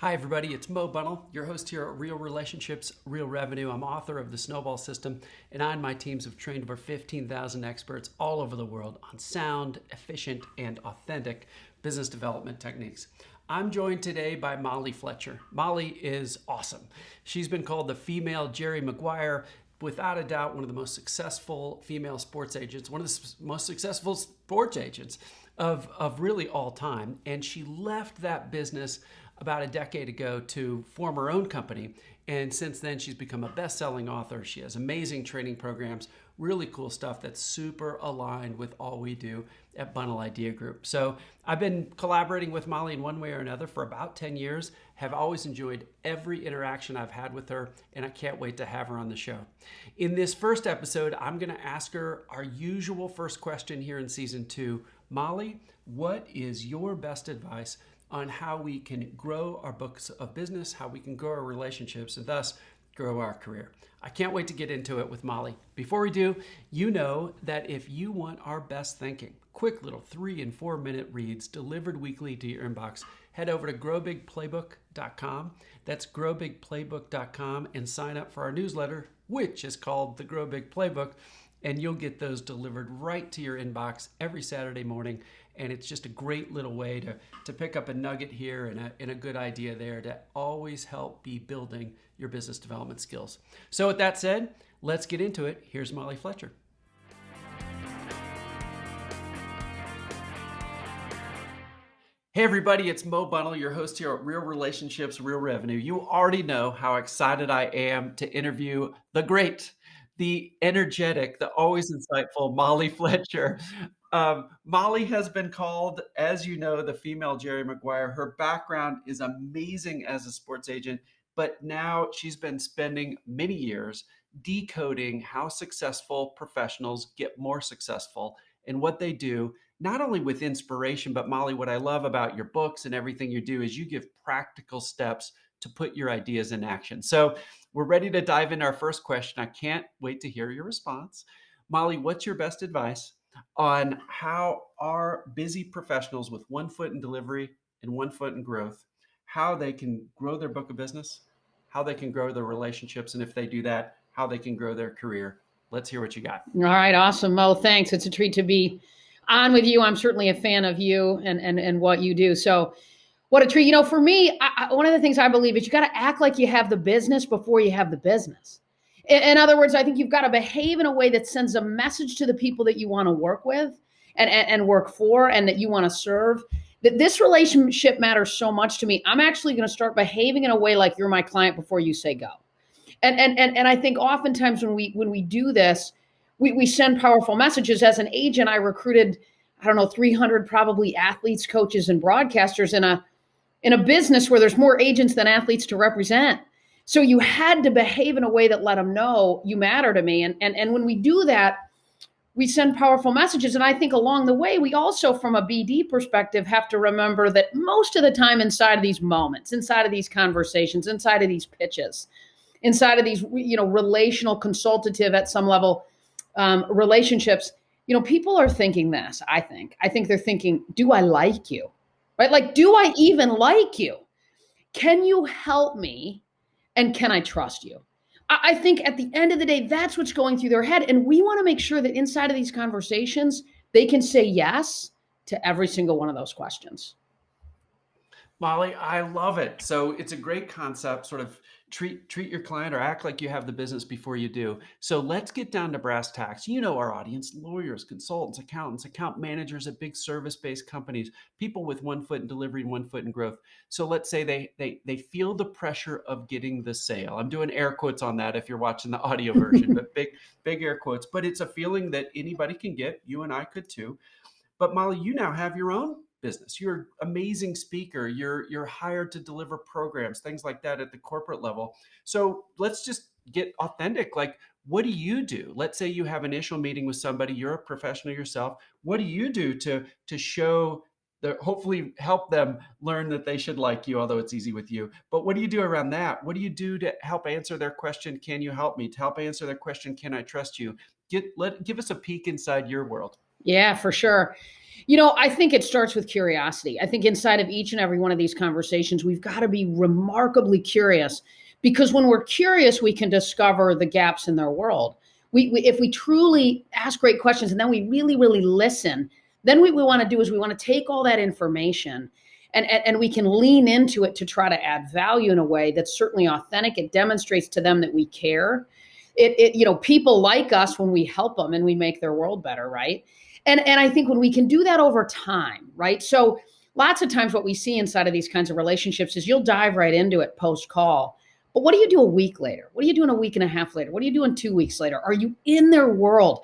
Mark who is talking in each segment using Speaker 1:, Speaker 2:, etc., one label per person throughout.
Speaker 1: Hi, everybody. It's Mo Bunnell, your host here at Real Relationships, Real Revenue. I'm author of The Snowball System, and I and my teams have trained over 15,000 experts all over the world on sound, efficient, and authentic business development techniques. I'm joined today by Molly Fletcher. Molly is awesome. She's been called the female Jerry Maguire, without a doubt, one of the most successful female sports agents, one of the most successful sports agents of really all time. And she left that business about a decade ago to form her own company. And since then, she's become a best-selling author. She has amazing training programs, really cool stuff that's super aligned with all we do at Bunnell Idea Group. So I've been collaborating with Molly in one way or another for about 10 years, have always enjoyed every interaction I've had with her, and I can't wait to have her on the show. In this first episode, I'm going to ask her our usual first question here in season 2. Molly, what is your best advice on how we can grow our books of business, how we can grow our relationships, and thus grow our career? I can't wait to get into it with Molly. Before we do, you know that if you want our best thinking, quick little 3 and 4 minute reads delivered weekly to your inbox, head over to growbigplaybook.com. That's growbigplaybook.com and sign up for our newsletter, which is called the Grow Big Playbook. And you'll get those delivered right to your inbox every Saturday morning. And it's just a great little way to pick up a nugget here and a good idea there to always help be building your business development skills. So with that said, let's get into it. Here's Molly Fletcher. Hey everybody, it's Mo Bunnell, your host here at Real Relationships, Real Revenue. You already know how excited I am to interview the great, the energetic, the always insightful Molly Fletcher. Molly has been called, as you know, the female Jerry Maguire. Her background is amazing as a sports agent, but now she's been spending many years decoding how successful professionals get more successful and what they do, not only with inspiration, but Molly, what I love about your books and everything you do is you give practical steps to put your ideas in action. So we're ready to dive into our first question. I can't wait to hear your response. Molly, what's your best advice on how our busy professionals with one foot in delivery and one foot in growth, how they can grow their book of business, how they can grow their relationships, and if they do that, how they can grow their career? Let's hear what you got.
Speaker 2: All right, awesome, Mo. Thanks. It's a treat to be on with you. I'm certainly a fan of you and what you do. So, what a treat. For me, one of the things I believe is you got to act like you have the business before you have the business. In other words, I think you've got to behave in a way that sends a message to the people that you want to work with and work for and that you want to serve. That this relationship matters so much to me. I'm actually going to start behaving in a way like you're my client before you say go. And I think oftentimes when we do this, we send powerful messages. As an agent, I recruited, I don't know, 300 probably athletes, coaches, and broadcasters in a business where there's more agents than athletes to represent. So you had to behave in a way that let them know you matter to me. And when we do that, we send powerful messages. And I think along the way, we also, from a BD perspective, have to remember that most of the time inside of these moments, inside of these conversations, inside of these pitches, inside of these, relational, consultative at some level relationships, people are thinking this. I think they're thinking, do I like you? Right? Like, do I even like you? Can you help me? And can I trust you? I think at the end of the day, that's what's going through their head. And we want to make sure that inside of these conversations, they can say yes to every single one of those questions.
Speaker 1: Molly, I love it. So it's a great concept, sort of treat your client or act like you have the business before you do. So let's get down to brass tacks. You know our audience, lawyers, consultants, accountants, account managers at big service-based companies, people with one foot in delivery and one foot in growth. So let's say they feel the pressure of getting the sale. I'm doing air quotes on that if you're watching the audio version, but big air quotes. But it's a feeling that anybody can get. You and I could too. But Molly, you now have your own business. You're an amazing speaker. You're hired to deliver programs, things like that at the corporate level. So let's just get authentic. Like, what do you do? Let's say you have an initial meeting with somebody. You're a professional yourself. What do you do to show hopefully help them learn that they should like you, although it's easy with you. But what do you do around that? What do you do to help answer their question, can you help me? To help answer their question, can I trust you? Give us a peek inside your world.
Speaker 2: Yeah, for sure. I think it starts with curiosity. I think inside of each and every one of these conversations, we've got to be remarkably curious, because when we're curious, we can discover the gaps in their world. If we truly ask great questions and then we really, really listen, then what we want to do is we want to take all that information and we can lean into it to try to add value in a way that's certainly authentic. It demonstrates to them that we care. People like us when we help them and we make their world better, right? And I think when we can do that over time, right? So lots of times what we see inside of these kinds of relationships is you'll dive right into it post call. But what do you do a week later? What are you doing a week and a half later? What are you doing 2 weeks later? Are you in their world?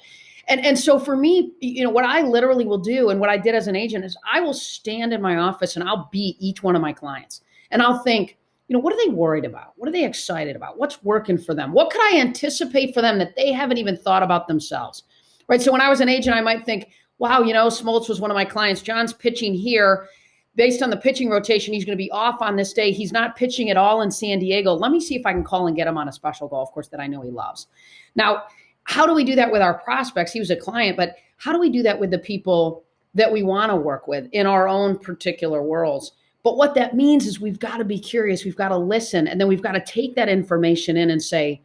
Speaker 2: And so for me, what I literally will do and what I did as an agent is I will stand in my office and I'll beat each one of my clients. And I'll think, what are they worried about? What are they excited about? What's working for them? What could I anticipate for them that they haven't even thought about themselves? Right. So when I was an agent, I might think, wow, Smoltz was one of my clients. John's pitching here. Based on the pitching rotation, he's going to be off on this day. He's not pitching at all in San Diego. Let me see if I can call and get him on a special golf course that I know he loves. Now, how do we do that with our prospects? He was a client, but how do we do that with the people that we want to work with in our own particular worlds? But what that means is we've got to be curious. We've got to listen. And then we've got to take that information in and say,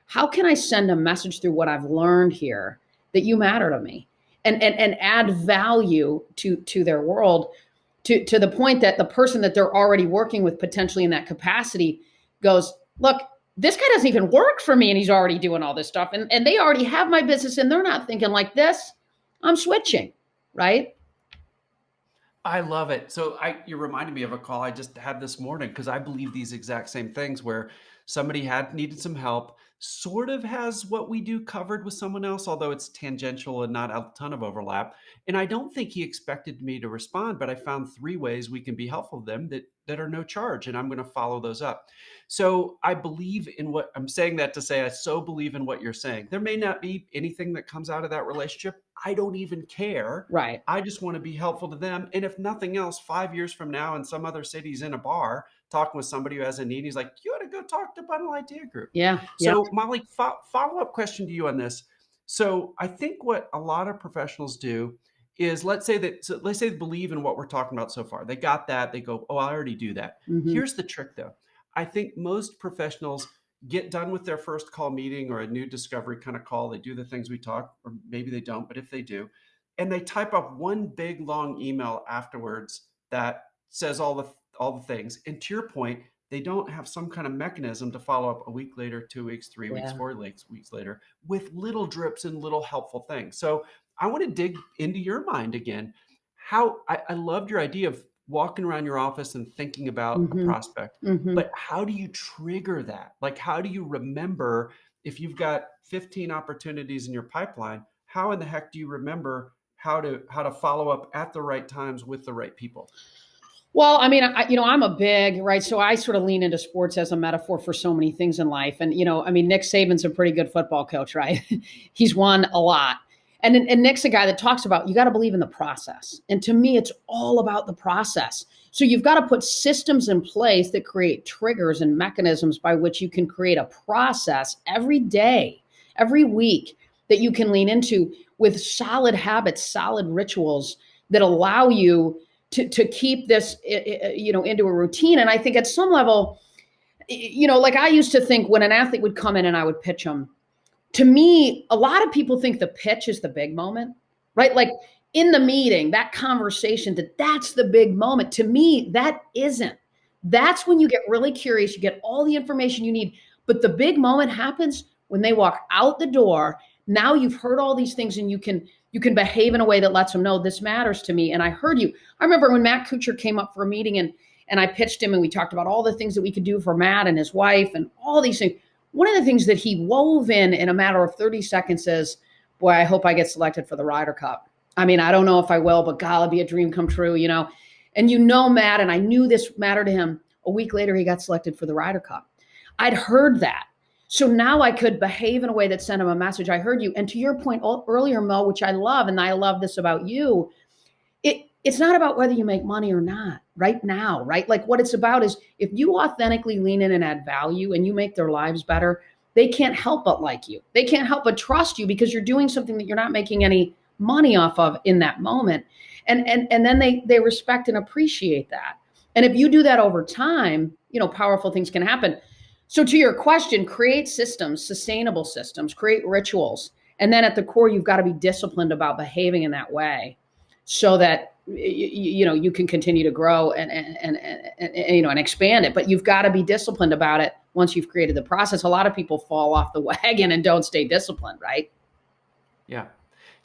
Speaker 2: how can I send a message through what I've learned here that you matter to me and add value to their world to the point that the person that they're already working with potentially in that capacity goes, look, this guy doesn't even work for me and he's already doing all this stuff. And they already have my business and they're not thinking like this. I'm switching, right?
Speaker 1: I love it. So you reminded me of a call I just had this morning because I believe these exact same things where somebody had needed some help, sort of has what we do covered with someone else, although it's tangential and not a ton of overlap. And I don't think he expected me to respond, but I found 3 ways we can be helpful to them that are no charge, and I'm going to follow those up. So I believe in what I'm saying, that to say I so believe in what you're saying. There may not be anything that comes out of that relationship. I don't even care.
Speaker 2: Right.
Speaker 1: I just want to be helpful to them. And if nothing else, 5 years from now in some other city's in a bar talking with somebody who has a need, he's like, you ought to go talk to Bundle Idea Group.
Speaker 2: Yeah. Yeah.
Speaker 1: So Molly, follow-up question to you on this. So I think what a lot of professionals do is let's say they believe in what we're talking about so far. They got that. They go, oh, I already do that.
Speaker 2: Mm-hmm.
Speaker 1: Here's the trick though. I think most professionals get done with their first call meeting or a new discovery kind of call. They do the things we talk, or maybe they don't, but if they do, and they type up one big long email afterwards that says all the things. And to your point, they don't have some kind of mechanism to follow up a week later, 2 weeks, 3 weeks, 4 weeks later with little drips and little helpful things. So I want to dig into your mind again. I loved your idea of walking around your office and thinking about a prospect, but how do you trigger that? Like, how do you remember if you've got 15 opportunities in your pipeline, how in the heck do you remember how to follow up at the right times with the right people?
Speaker 2: Well, I mean, I'm a big, right. So I sort of lean into sports as a metaphor for so many things in life. And, Nick Saban's a pretty good football coach, right? He's won a lot. And Nick's a guy that talks about, you got to believe in the process. And to me, it's all about the process. So you've got to put systems in place that create triggers and mechanisms by which you can create a process every day, every week that you can lean into with solid habits, solid rituals that allow you to keep this, into a routine. And I think at some level, like I used to think when an athlete would come in and I would pitch them, to me, a lot of people think the pitch is the big moment, right? Like in the meeting, that conversation, that's the big moment. To me, that isn't. That's when you get really curious, you get all the information you need. But the big moment happens when they walk out the door. Now you've heard all these things and you can behave in a way that lets them know this matters to me. And I heard you. I remember when Matt Kuchar came up for a meeting and I pitched him and we talked about all the things that we could do for Matt and his wife and all these things. One of the things that he wove in a matter of 30 seconds is, boy, I hope I get selected for the Ryder Cup. I mean, I don't know if I will, but God, it'll be a dream come true, And Matt, and I knew this mattered to him. A week later, he got selected for the Ryder Cup. I'd heard that. So now I could behave in a way that sent him a message. I heard you. And to your point earlier, Mo, which I love, and I love this about you, it's not about whether you make money or not right now, right? Like what it's about is if you authentically lean in and add value and you make their lives better, they can't help but like you. They can't help but trust you because you're doing something that you're not making any money off of in that moment. And then they respect and appreciate that. And if you do that over time, powerful things can happen. So to your question, create systems, sustainable systems, create rituals. And then at the core, you've got to be disciplined about behaving in that way so that you can continue to grow and expand it. But you've got to be disciplined about it once you've created the process. A lot of people fall off the wagon and don't stay disciplined, right?
Speaker 1: Yeah.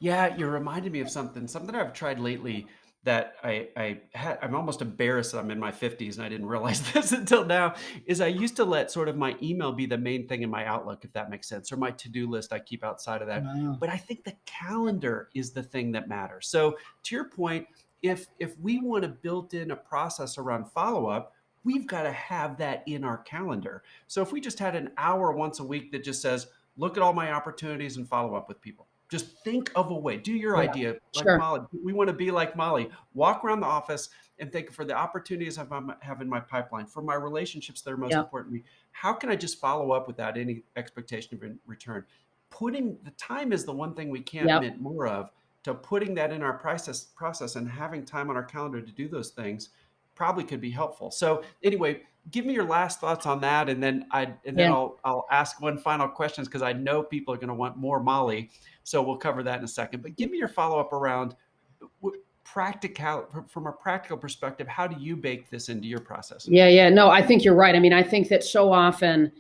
Speaker 1: Yeah, you reminded me of something I've tried lately that I'm almost embarrassed that I'm in my 50s and I didn't realize this until now, is I used to let sort of my email be the main thing in my Outlook, if that makes sense, or my to-do list I keep outside of that.
Speaker 2: Wow.
Speaker 1: But I think the calendar is the thing that matters. So to your point, if we want to build in a process around follow-up, we've got to have that in our calendar. So if we just had an hour once a week that just says, look at all my opportunities and follow up with people. Just think of a way. Do your
Speaker 2: Yeah,
Speaker 1: idea like
Speaker 2: sure.
Speaker 1: Molly. We want to be like Molly. Walk around the office and think for the opportunities I have in my pipeline, for my relationships that are most
Speaker 2: Yeah.
Speaker 1: important to me. How can I just follow up without any expectation of return? Putting the time is the one thing we can't
Speaker 2: Yep.
Speaker 1: mint more of. To putting that in our process and having time on our calendar to do those things probably could be helpful. So anyway, give me your last thoughts on that, and then
Speaker 2: Yeah.
Speaker 1: I'll ask one final question because I know people are going to want more Molly. So we'll cover that in a second. But give me your follow up around from a practical perspective. How do you bake this into your process?
Speaker 2: Yeah. Yeah. No, I think you're right. I mean, I think that so often,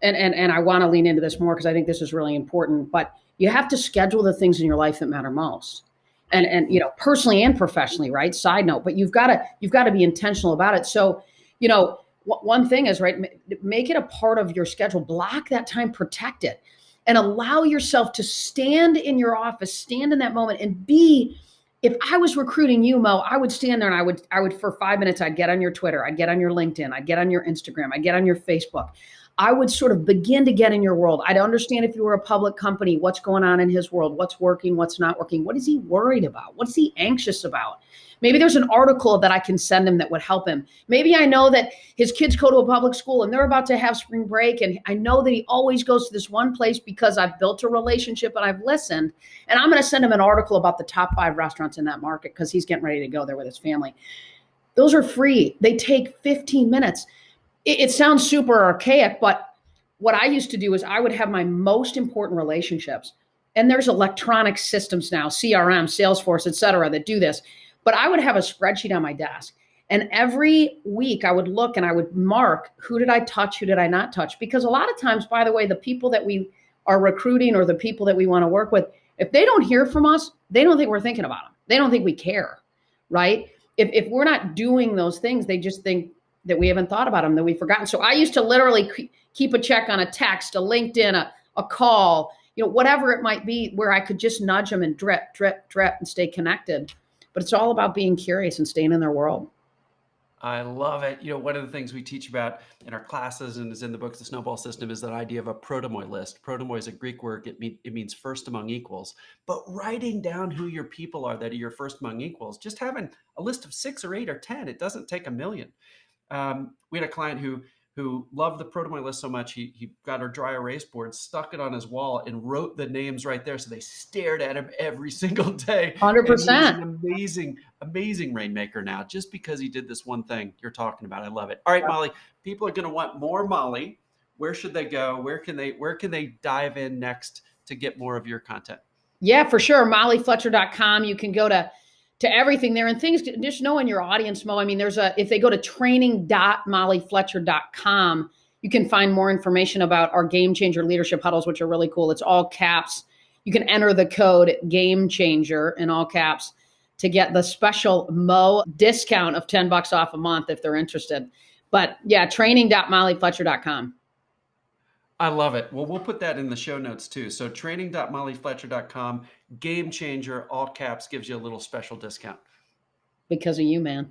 Speaker 2: and I want to lean into this more because I think this is really important, but you have to schedule the things in your life that matter most. And personally and professionally, right? Side note, but you've got to be intentional about it. So, one thing is, right, make it a part of your schedule, block that time, protect it, and allow yourself to stand in your office, stand in that moment and be. If I was recruiting you, Mo, I would stand there and I would for 5 minutes, I'd get on your Twitter, I'd get on your LinkedIn, I'd get on your Instagram, I'd get on your Facebook. I would sort of begin to get in your world. I'd understand if you were a public company, what's going on in his world, what's working, what's not working. What is he worried about? What's he anxious about? Maybe there's an article that I can send him that would help him. Maybe I know that his kids go to a public school and they're about to have spring break. And I know that he always goes to this one place because I've built a relationship and I've listened. And I'm going to send him an article about the top 5 restaurants in that market because he's getting ready to go there with his family. Those are free. They take 15 minutes. It sounds super archaic, but what I used to do is I would have my most important relationships. And there's electronic systems now, CRM, Salesforce, et cetera, that do this. But I would have a spreadsheet on my desk. And every week I would look and I would mark, who did I touch? Who did I not touch? Because a lot of times, by the way, the people that we are recruiting or the people that we want to work with, if they don't hear from us, they don't think we're thinking about them. They don't think we care, right? If we're not doing those things, they just think that we haven't thought about them, that we've forgotten. So I used to literally keep a check on a text, a LinkedIn, a call, whatever it might be, where I could just nudge them and drip, drip, drip and stay connected. But it's all about being curious and staying in their world.
Speaker 1: I love it. One of the things we teach about in our classes and is in the books, The Snowball System, is that idea of a protomy list. Protomy is a Greek word. It means first among equals. But writing down who your people are that are your first among equals, just having a list of 6 or 8 or 10, it doesn't take a million. We had a client who loved the Protomy list so much, he got our dry erase board, stuck it on his wall, and wrote the names right there. So they stared at him every single day. And he's
Speaker 2: 100%.
Speaker 1: an amazing rainmaker now, just because he did this one thing you're talking about. I love it. All right, Molly, people are going to want more Molly. Where should they go? Where can they dive in next to get more of your content?
Speaker 2: Yeah, for sure. MollyFletcher.com. You can go to everything there and things. Just know in your audience, Mo. I mean, if they go to training.mollyfletcher.com, you can find more information about our Game Changer leadership huddles, which are really cool. It's all caps. You can enter the code Game Changer in all caps to get the special Mo discount of $10 off a month if they're interested. But yeah, training.mollyfletcher.com.
Speaker 1: I love it. Well, we'll put that in the show notes too. So training.mollyfletcher.com, Game Changer, all caps, gives you a little special discount.
Speaker 2: Because of you, man.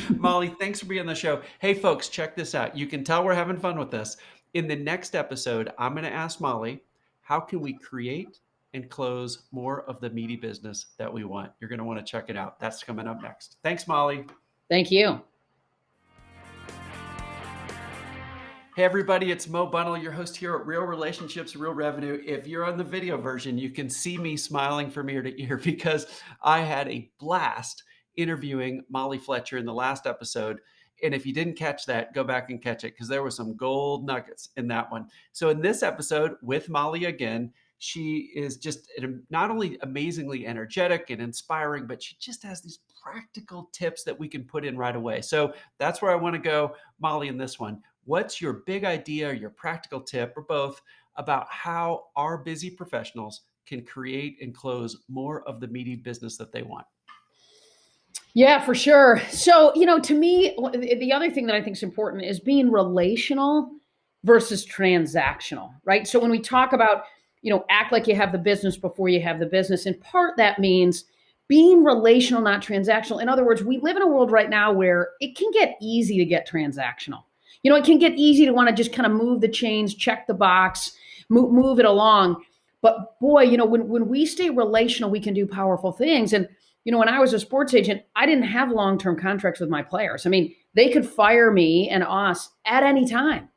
Speaker 1: Molly, thanks for being on the show. Hey, folks, check this out. You can tell we're having fun with this. In the next episode, I'm going to ask Molly, how can we create and close more of the meaty business that we want? You're going to want to check it out. That's coming up next. Thanks, Molly.
Speaker 2: Thank you.
Speaker 1: Hey everybody, it's Mo Bunnell, your host here at Real Relationships, Real Revenue. If you're on the video version, you can see me smiling from ear to ear because I had a blast interviewing Molly Fletcher in the last episode. And if you didn't catch that, go back and catch it because there were some gold nuggets in that one. So in this episode with Molly again, she is just not only amazingly energetic and inspiring, but she just has these practical tips that we can put in right away. So that's where I want to go, Molly, in this one. What's your big idea, your practical tip, or both, about how our busy professionals can create and close more of the meaty business that they want?
Speaker 2: Yeah, for sure. So, to me, the other thing that I think is important is being relational versus transactional, right? So when we talk about, act like you have the business before you have the business, in part that means being relational, not transactional. In other words, we live in a world right now where it can get easy to get transactional. It can get easy to want to just kind of move the chains, check the box, move it along. But boy, when we stay relational, we can do powerful things. And when I was a sports agent, I didn't have long-term contracts with my players. I mean, they could fire me and us at any time.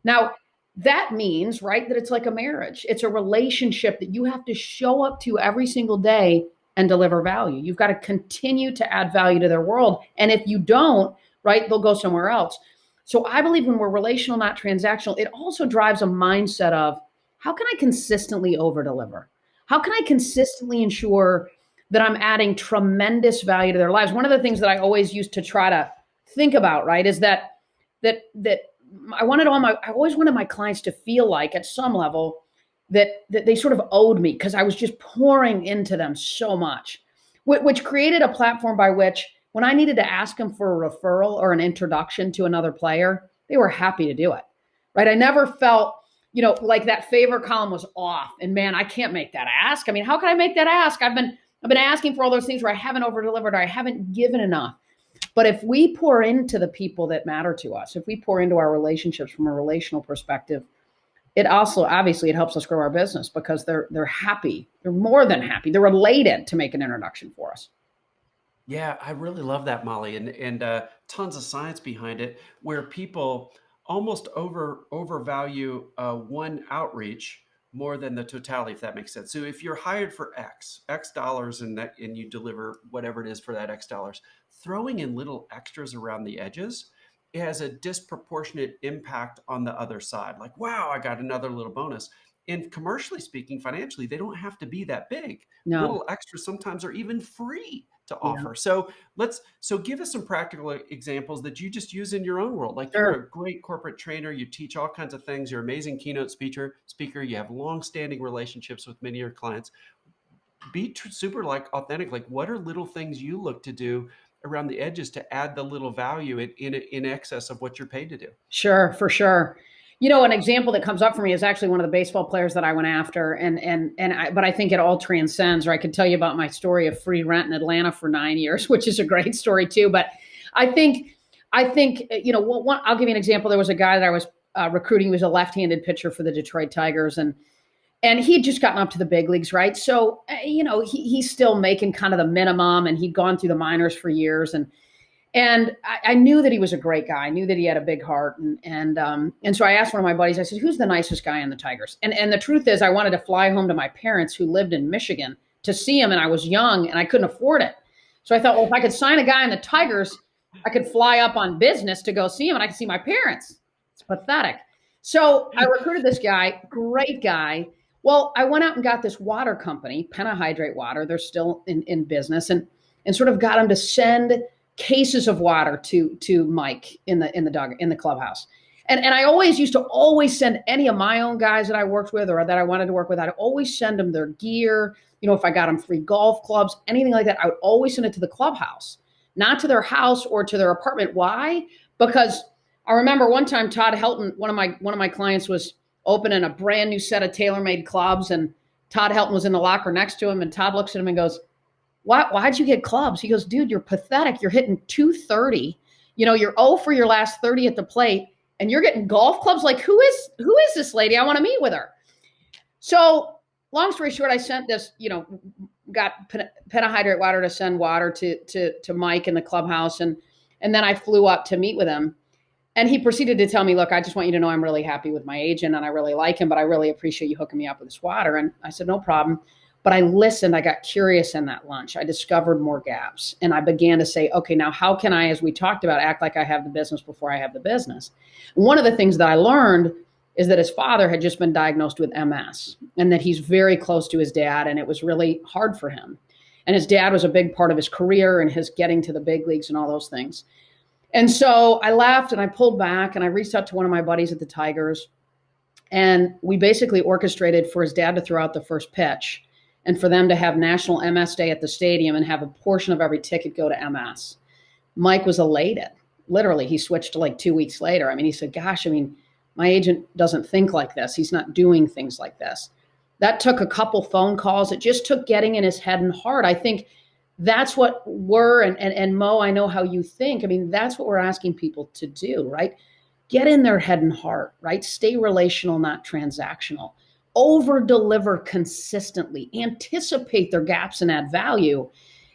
Speaker 2: Now, that means, right, that it's like a marriage. It's a relationship that you have to show up to every single day and deliver value. You've got to continue to add value to their world. And if you don't, right, they'll go somewhere else. So I believe when we're relational, not transactional, it also drives a mindset of how can I consistently over deliver? How can I consistently ensure that I'm adding tremendous value to their lives? One of the things that I always used to try to think about, right, is that I always wanted my clients to feel like at some level that they sort of owed me because I was just pouring into them so much, which created a platform by which when I needed to ask them for a referral or an introduction to another player, they were happy to do it, right? I never felt, like that favor column was off and man, I can't make that ask. I mean, how can I make that ask? I've been asking for all those things where I haven't over delivered or I haven't given enough. But if we pour into the people that matter to us, if we pour into our relationships from a relational perspective, it also obviously it helps us grow our business because they're happy. They're more than happy. They're elated to make an introduction for us.
Speaker 1: Yeah, I really love that, Molly, and tons of science behind it, where people almost overvalue one outreach more than the totality, if that makes sense. So if you're hired for X dollars, and you deliver whatever it is for that X dollars, throwing in little extras around the edges, it has a disproportionate impact on the other side. Like, wow, I got another little bonus. And commercially speaking, financially, they don't have to be that big.
Speaker 2: No.
Speaker 1: Little extras sometimes are even free to
Speaker 2: Yeah.
Speaker 1: offer. So give us some practical examples that you just use in your own world. Like you're
Speaker 2: Sure.
Speaker 1: a great corporate trainer, you teach all kinds of things, you're an amazing keynote speaker, you have long-standing relationships with many of your clients. Be super like authentic. Like what are little things you look to do around the edges to add the little value in excess of what you're paid to do?
Speaker 2: Sure, for sure. An example that comes up for me is actually one of the baseball players that I went after, but I think it all transcends. Or I could tell you about my story of free rent in Atlanta for 9 years, which is a great story too. But I think, I'll give you an example. There was a guy that I was recruiting. He was a left-handed pitcher for the Detroit Tigers, and he'd just gotten up to the big leagues, right? So, he's still making kind of the minimum, and he'd gone through the minors for years, and I knew that he was a great guy. I knew that he had a big heart. And so I asked one of my buddies, I said, who's the nicest guy in the Tigers? And the truth is I wanted to fly home to my parents who lived in Michigan to see him. And I was young and I couldn't afford it. So I thought, well, if I could sign a guy in the Tigers, I could fly up on business to go see him and I could see my parents. It's pathetic. So I recruited this guy, great guy. Well, I went out and got this water company, Pentahydrate Water. They're still in business and sort of got him to send cases of water to Mike in the clubhouse. And I always used to send any of my own guys that I worked with or that I wanted to work with, I'd always send them their gear. If I got them free golf clubs, anything like that, I would always send it to the clubhouse, not to their house or to their apartment. Why? Because I remember one time Todd Helton, one of my clients was opening a brand new set of tailor-made clubs, and Todd Helton was in the locker next to him, and Todd looks at him and goes, why'd you get clubs? He goes, dude, you're pathetic. You're hitting 230. You're 0 for your last 30 at the plate, and you're getting golf clubs. Like, who is this lady? I want to meet with her. So long story short, I sent this, got Pentahydrate Water to send water to Mike in the clubhouse. And then I flew up to meet with him. And he proceeded to tell me, look, I just want you to know I'm really happy with my agent and I really like him, but I really appreciate you hooking me up with this water. And I said, no problem. But I listened, I got curious in that lunch. I discovered more gaps. And I began to say, okay, now how can I, as we talked about, act like I have the business before I have the business? One of the things that I learned is that his father had just been diagnosed with MS and that he's very close to his dad. And it was really hard for him. And his dad was a big part of his career and his getting to the big leagues and all those things. And so I laughed and I pulled back and I reached out to one of my buddies at the Tigers. And we basically orchestrated for his dad to throw out the first pitch and for them to have National MS Day at the stadium and have a portion of every ticket go to MS. Mike was elated. Literally, he switched to like 2 weeks later. I mean, he said, gosh, I mean, my agent doesn't think like this. He's not doing things like this. That took a couple phone calls. It just took getting in his head and heart. I think that's what we're, and Mo, I know how you think. I mean, that's what we're asking people to do, right? Get in their head and heart, right? Stay relational, not transactional. Over deliver consistently, anticipate their gaps and add value.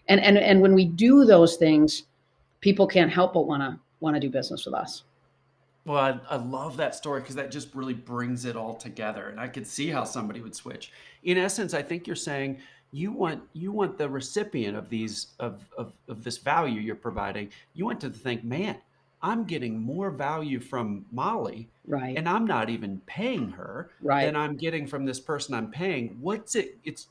Speaker 2: And when we do those things, people can't help but want to do business with us.
Speaker 1: Well, I love that story because that just really brings it all together, and I could see how somebody would switch. In essence, I think you're saying you want the recipient of of this value you're providing. You want to think, man, I'm getting more value from Molly,
Speaker 2: Right,
Speaker 1: and I'm not even paying her
Speaker 2: right.
Speaker 1: than I'm getting from this person I'm paying. What's it? It's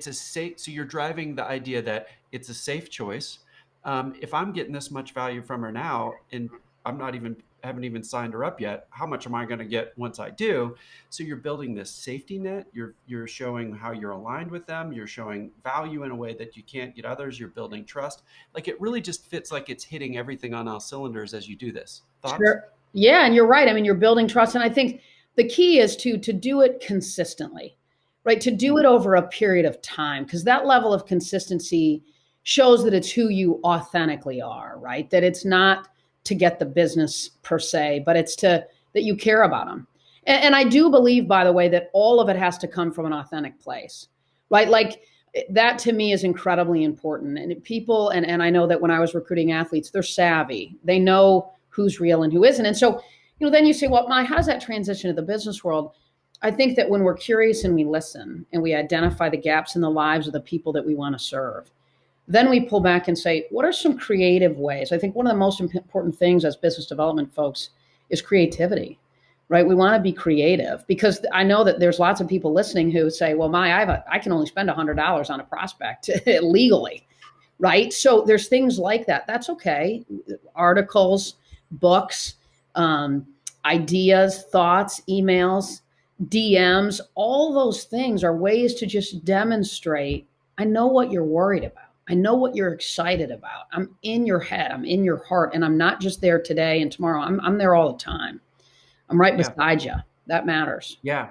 Speaker 1: a safe. So you're driving the idea that it's a safe choice. If I'm getting this much value from her now, and I'm not even haven't even signed her up yet. How much am I going to get once I do? So you're building this safety net. You're showing how you're aligned with them. You're showing value in a way that you can't get others. You're building trust. Like it really just fits like it's hitting everything on all cylinders as you do this. Thoughts?
Speaker 2: Sure. Yeah, and you're right. I mean, you're building trust. And I think the key is to do it consistently, right? To do it over a period of time, because that level of consistency shows that it's who you authentically are, right? That it's not to get the business per se, but it's to that you care about them. And I do believe, by the way, that all of it has to come from an authentic place, right? Like that to me is incredibly important. And people, and I know that when I was recruiting athletes, they're savvy. They know who's real and who isn't. And so, then you say, well, how does that transition to the business world? I think that when we're curious and we listen and we identify the gaps in the lives of the people that we want to serve, then we pull back and say, what are some creative ways? I think one of the most important things as business development folks is creativity, right? We want to be creative because I know that there's lots of people listening who say, well, I can only spend $100 on a prospect legally, right? So there's things like that. That's okay. Articles, books, ideas, thoughts, emails, DMs, all those things are ways to just demonstrate, I know what you're worried about. I know what you're excited about. I'm in your head. I'm in your heart. And I'm not just there today and tomorrow. I'm there all the time. I'm right
Speaker 1: Yeah.
Speaker 2: beside you. That matters.
Speaker 1: Yeah.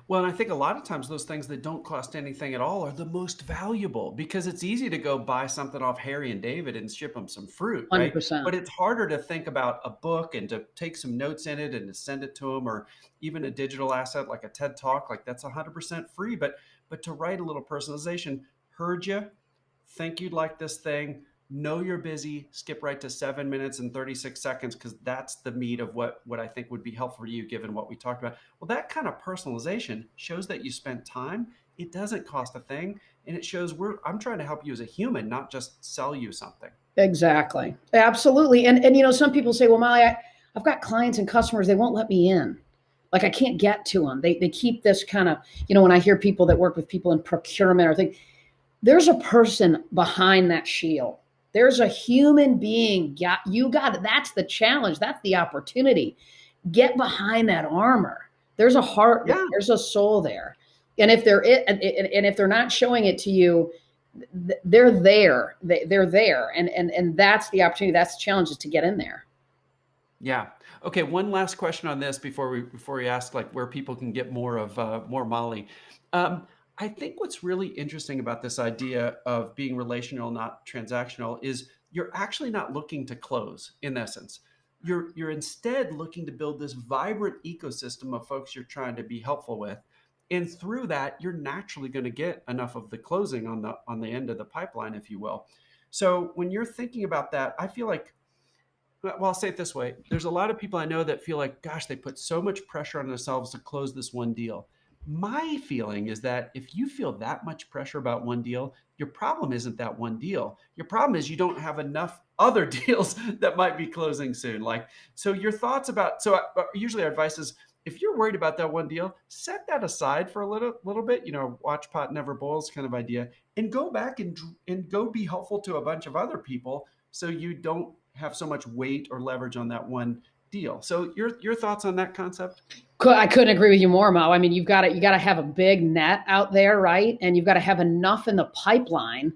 Speaker 1: Well, and I think a lot of times those things that don't cost anything at all are the most valuable because it's easy to go buy something off Harry and David and ship them some fruit, right?
Speaker 2: 100%.
Speaker 1: But it's harder to think about a book and to take some notes in it and to send it to them, or even a digital asset like a TED Talk, like that's 100% free. But to write a little personalization, heard you, think you'd like this thing, know you're busy, skip right to 7 minutes and 36 seconds because that's the meat of what I think would be helpful for you given what we talked about. Well, that kind of personalization shows that you spent time. It doesn't cost a thing, and it shows I'm trying to help you as a human, not just sell you something.
Speaker 2: Exactly. Absolutely. And some people say, well, Molly, I've got clients and customers, they won't let me in. Like I can't get to them. They keep this kind of, when I hear people that work with people in procurement or think, there's a person behind that shield. There's a human being. You got it. That's the challenge. That's the opportunity. Get behind that armor. There's a heart there.
Speaker 1: Yeah.
Speaker 2: There's a soul there. And if they're not showing it to you, they're there. They're there. And that's the opportunity. That's the challenge, is to get in there.
Speaker 1: Yeah. Okay. One last question on this before we ask like where people can get more Molly. I think what's really interesting about this idea of being relational, not transactional, is you're actually not looking to close. In essence, you're instead looking to build this vibrant ecosystem of folks you're trying to be helpful with, and through that, you're naturally going to get enough of the closing on the end of the pipeline, if you will. So when you're thinking about that, I feel like Well, I'll say it this way. There's a lot of people I know that feel like, gosh, they put so much pressure on themselves to close this one deal. My feeling is that if you feel that much pressure about one deal, your problem isn't that one deal. Your problem is you don't have enough other deals that might be closing soon. Like, so your thoughts about, so usually our advice is if you're worried about that one deal, set that aside for a little bit, watch pot never boils kind of idea, and go back and go be helpful to a bunch of other people so you don't have so much weight or leverage on that one deal. So your thoughts on that concept?
Speaker 2: I couldn't agree with you more, Mo. I mean, you got to have a big net out there, right? And you've got to have enough in the pipeline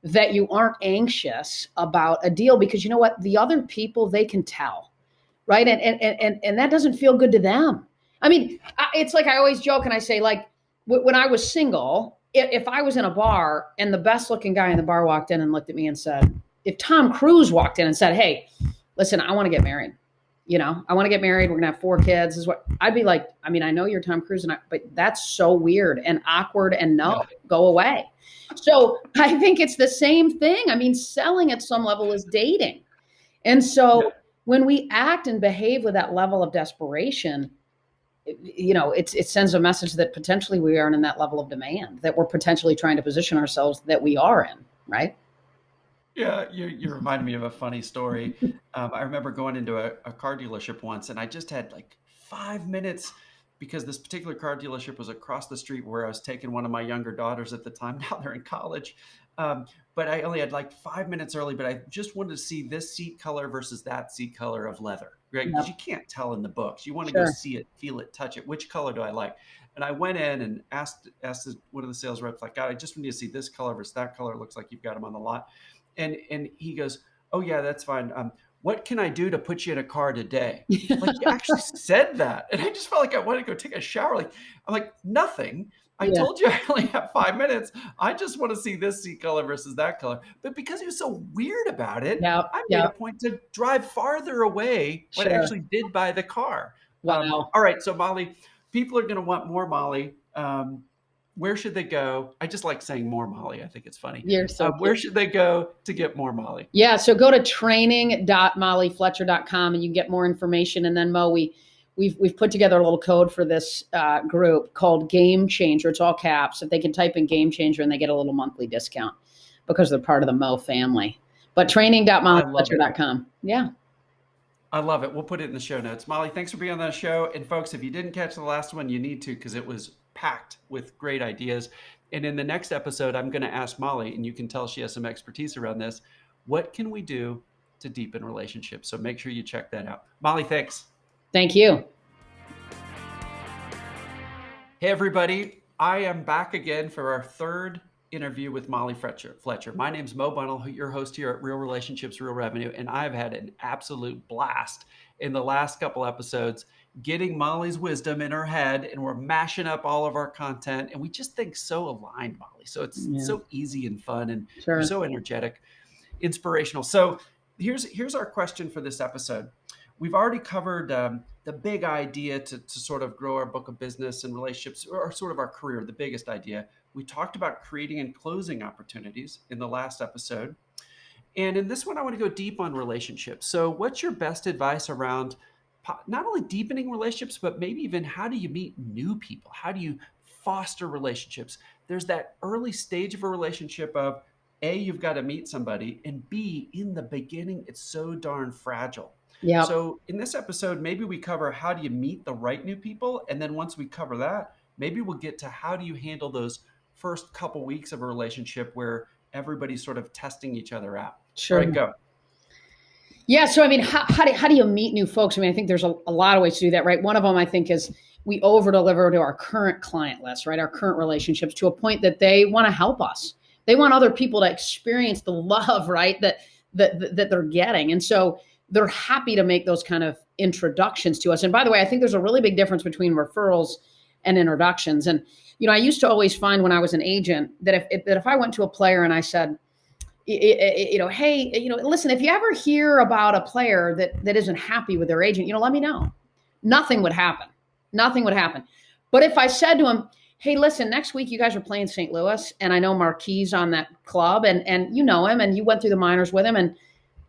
Speaker 2: that you aren't anxious about a deal, because you know what? The other people, they can tell, right? And that doesn't feel good to them. I mean, it's like I always joke and I say, like, when I was single, if I was in a bar and the best looking guy in the bar walked in and looked at me and said, if Tom Cruise walked in and said, hey, listen, I want to get married. I want to get married. We're going to have 4 kids. This is what I'd be like. I mean, I know you're Tom Cruise, but that's so weird and awkward, and no, go away. So I think it's the same thing. I mean, selling at some level is dating. And so when we act and behave with that level of desperation, it sends a message that potentially we aren't in that level of demand, that we're potentially trying to position ourselves that we are in, right?
Speaker 1: Yeah, you reminded me of a funny story. I remember going into a car dealership once, and I just had like 5 minutes because this particular car dealership was across the street where I was taking one of my younger daughters at the time. Now they're in college. But I only had like 5 minutes early, but I just wanted to see this seat color versus that seat color of leather, right? Because you can't tell in the books. You want to go see it, feel it, touch it. Which color do I like? And I went in and asked one of the sales reps, like, God, I just need to see this color versus that color. It looks like you've got them on the lot. And he goes, oh yeah, that's fine. What can I do to put you in a car today? Like, you actually said that. And I just felt like I wanted to go take a shower. I'm like, nothing. I told you I only have 5 minutes. I just want to see this seat color versus that color. But because he was so weird about it, I made a point to drive farther away when I actually did buy the car.
Speaker 2: Wow.
Speaker 1: All right. So Molly, people are going to want more Molly. Where should they go? I just like saying more Molly. I think it's funny.
Speaker 2: You're so
Speaker 1: where should they go to get more Molly?
Speaker 2: Yeah. So go to training.mollyfletcher.com and you can get more information. And then Mo, we've put together a little code for this group called Game Changer. It's all caps. If they can type in Game Changer, and they get a little monthly discount because they're part of the Mo family. But training.mollyfletcher.com. Yeah.
Speaker 1: I love it. We'll put it in the show notes. Molly, thanks for being on the show. And folks, if you didn't catch the last one, you need to, because it was packed with great ideas. And in the next episode, I'm going to ask Molly, and you can tell she has some expertise around this. What can we do to deepen relationships? So make sure you check that out. Molly, thanks.
Speaker 2: Thank you.
Speaker 1: Hey, everybody. I am back again for our third interview with Molly Fletcher. My name's Mo Bunnell, your host here at Real Relationships, Real Revenue, and I've had an absolute blast in the last couple episodes getting Molly's wisdom in her head, and we're mashing up all of our content, and we just think so aligned, Molly. So it's so easy and fun, and you're so energetic, inspirational. So here's our question for this episode. We've already covered the big idea to sort of grow our book of business and relationships, or sort of our career, the biggest idea. We talked about creating and closing opportunities in the last episode. And in this one, I want to go deep on relationships. So what's your best advice around not only deepening relationships, but maybe even how do you meet new people? How do you foster relationships? There's that early stage of a relationship of A, you've got to meet somebody, and B, in the beginning, it's so darn fragile.
Speaker 2: Yeah.
Speaker 1: So in this episode, maybe we cover how do you meet the right new people? And then once we cover that, maybe we'll get to how do you handle those first couple weeks of a relationship where everybody's sort of testing each other out.
Speaker 2: Sure.
Speaker 1: All right, go.
Speaker 2: Yeah. So, I mean, how do you meet new folks? I mean, I think there's a lot of ways to do that, right? One of them, I think, is we over deliver to our current client list, right? Our current relationships to a point that they want to help us. They want other people to experience the love, right? That they're getting. And so they're happy to make those kind of introductions to us. And by the way, I think there's a really big difference between referrals and introductions. And, I used to always find when I was an agent that if I went to a player and I said, hey, listen, if you ever hear about a player that isn't happy with their agent, let me know. Nothing would happen. But if I said to him, hey, listen, next week you guys are playing St. Louis, and I know Marquis on that club, and you know him, and you went through the minors with him, and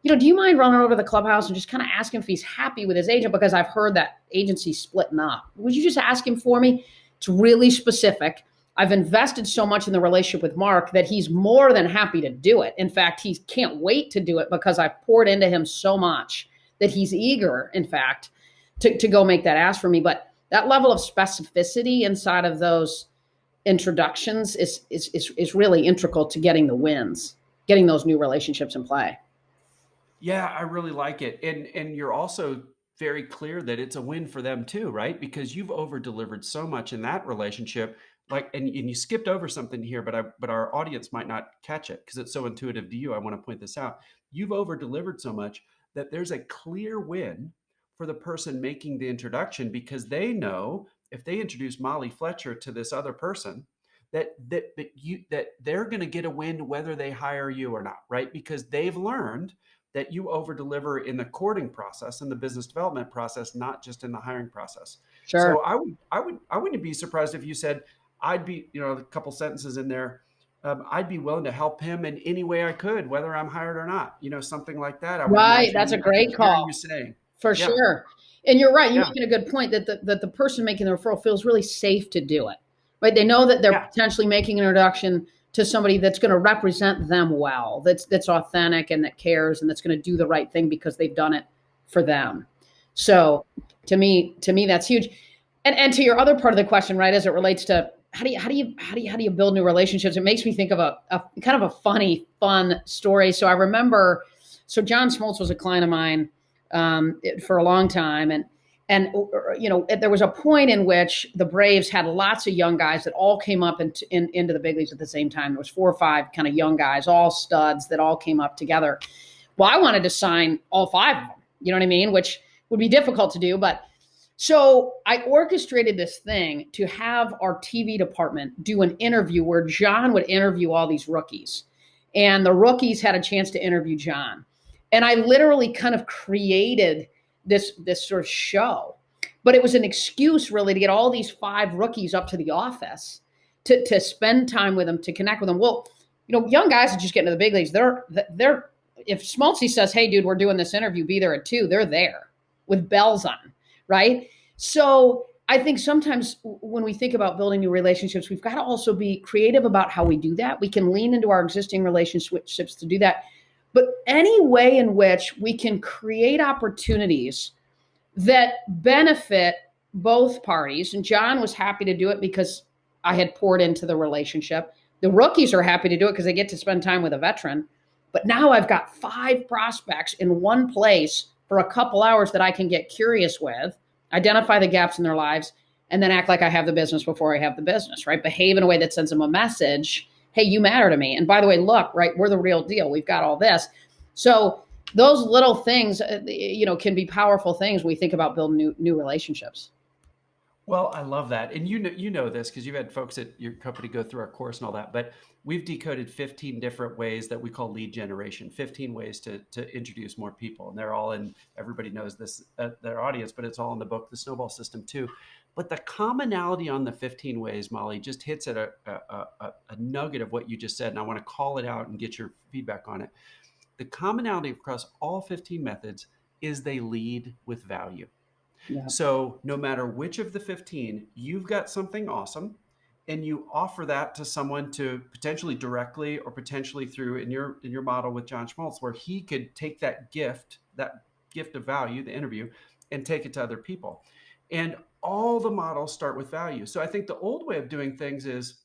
Speaker 2: do you mind running over to the clubhouse and just kind of ask him if he's happy with his agent? Because I've heard that agency's splitting up. Would you just ask him for me? It's really specific. I've invested so much in the relationship with Mark that he's more than happy to do it. In fact, he can't wait to do it because I've poured into him so much that he's eager, in fact, to go make that ask for me. But that level of specificity inside of those introductions is really integral to getting the wins, getting those new relationships in play.
Speaker 1: Yeah, I really like it. And you're also very clear that it's a win for them too, right? Because you've over delivered so much in that relationship. Like, and you skipped over something here, but our audience might not catch it because it's so intuitive to you. I want to point this out. You've over delivered so much that there's a clear win for the person making the introduction because they know if they introduce Molly Fletcher to this other person, that they're going to get a win whether they hire you or not, right? Because they've learned that you over deliver in the courting process and the business development process, not just in the hiring process.
Speaker 2: Sure.
Speaker 1: So I wouldn't be surprised if you said, I'd be, a couple sentences in there. I'd be willing to help him in any way I could, whether I'm hired or not, something like that. I would
Speaker 2: Right.
Speaker 1: imagine
Speaker 2: That's a
Speaker 1: I could
Speaker 2: great
Speaker 1: hear
Speaker 2: call
Speaker 1: you saying,
Speaker 2: for
Speaker 1: yeah,
Speaker 2: sure. And you're right. You're
Speaker 1: yeah,
Speaker 2: making a good point that the person making the referral feels really safe to do it. Right. They know that they're
Speaker 1: yeah.
Speaker 2: potentially making an introduction to somebody that's going to represent them well, that's authentic and that cares and that's going to do the right thing because they've done it for them. So to me, that's huge. And to your other part of the question, right, as it relates to how do you build new relationships? It makes me think of a kind of a fun story. So I remember, so John Smoltz was a client of mine for a long time, and there was a point in which the Braves had lots of young guys that all came up into the big leagues at the same time. There was 4 or 5 kind of young guys, all studs that all came up together. Well, I wanted to sign all 5 of them. You know what I mean? Which would be difficult to do, but so I orchestrated this thing to have our TV department do an interview where John would interview all these rookies, and the rookies had a chance to interview John. And I literally kind of created this sort of show, but it was an excuse really to get all these 5 rookies up to the office to spend time with them, to connect with them. Well, young guys that just get into the big leagues, they're if Schmaltzy says, "Hey, dude, we're doing this interview, be there at 2," they're there with bells on, right? So I think sometimes when we think about building new relationships, we've got to also be creative about how we do that. We can lean into our existing relationships to do that. But any way in which we can create opportunities that benefit both parties, and John was happy to do it because I had poured into the relationship. The rookies are happy to do it because they get to spend time with a veteran. But now I've got 5 prospects in one place for a couple hours that I can get curious with, identify the gaps in their lives, and then act like I have the business before I have the business, right? Behave in a way that sends them a message. Hey, you matter to me. And by the way, look, right, we're the real deal. We've got all this. So those little things, can be powerful things when we think about building new relationships.
Speaker 1: Well, I love that. And you know this because you've had folks at your company go through our course and all that, but we've decoded 15 different ways that we call lead generation, 15 ways to introduce more people. And they're all in, everybody knows this, their audience, but it's all in the book, The Snowball System too. But the commonality on the 15 ways, Molly, just hits at a nugget of what you just said. And I want to call it out and get your feedback on it. The commonality across all 15 methods is they lead with value.
Speaker 2: Yeah.
Speaker 1: So no matter which of the 15, you've got something awesome and you offer that to someone to potentially directly or potentially through in your model with John Schmaltz, where he could take that gift of value, the interview, and take it to other people. And all the models start with value. So I think the old way of doing things is,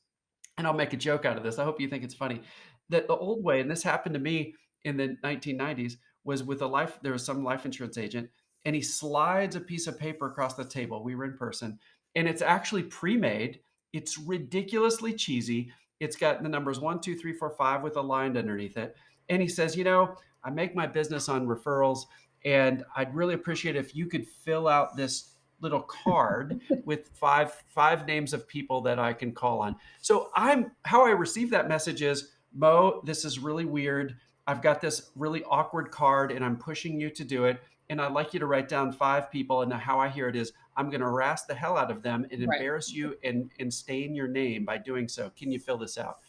Speaker 1: and I'll make a joke out of this. I hope you think it's funny, that the old way, and this happened to me in the 1990s, was with there was some life insurance agent, and he slides a piece of paper across the table. We were in person, and it's actually pre-made. It's ridiculously cheesy. It's got the numbers 1, 2, 3, 4, 5 with a line underneath it. And he says, I make my business on referrals, and I'd really appreciate if you could fill out this little card with five names of people that I can call on. So how I receive that message is, Mo, this is really weird. I've got this really awkward card and I'm pushing you to do it. And I'd like you to write down 5 people. And how I hear it is, I'm going to harass the hell out of them and
Speaker 2: Right.
Speaker 1: embarrass you and stain your name by doing so. Can you fill this out?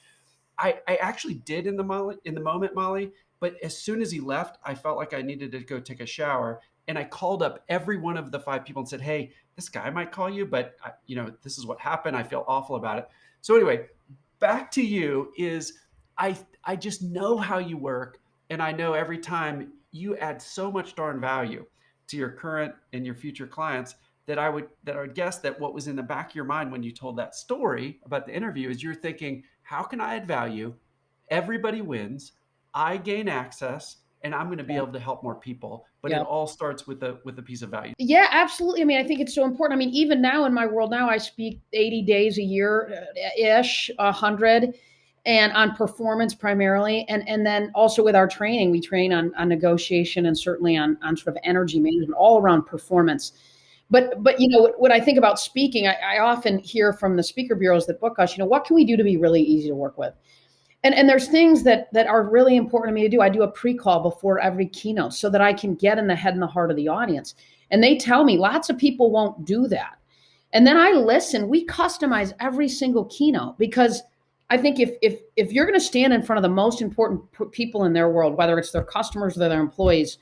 Speaker 1: I actually did in the moment, Molly. But as soon as he left, I felt like I needed to go take a shower. And I called up every one of the 5 people and said, hey, this guy might call you, but this is what happened. I feel awful about it. So anyway, back to you is I just know how you work. And I know every time you add so much darn value to your current and your future clients that I would guess that what was in the back of your mind when you told that story about the interview is you're thinking, how can I add value? Everybody wins. I gain access, and I'm going to be
Speaker 2: Yeah.
Speaker 1: able to help more people. But it
Speaker 2: Yeah.
Speaker 1: all starts with a piece of value.
Speaker 2: Yeah, absolutely. I mean, I think it's so important. I mean, even now in my world now, I speak 80 days a year ish, 100, and on performance primarily. And then also with our training, we train on negotiation and certainly on sort of energy management, all around performance. But when I think about speaking, I often hear from the speaker bureaus that book us, what can we do to be really easy to work with? And there's things that are really important to me to do. I do a pre-call before every keynote so that I can get in the head and the heart of the audience. And they tell me lots of people won't do that. And then I listen. We customize every single keynote because I think if you're going to stand in front of the most important people in their world, whether it's their customers or their employees,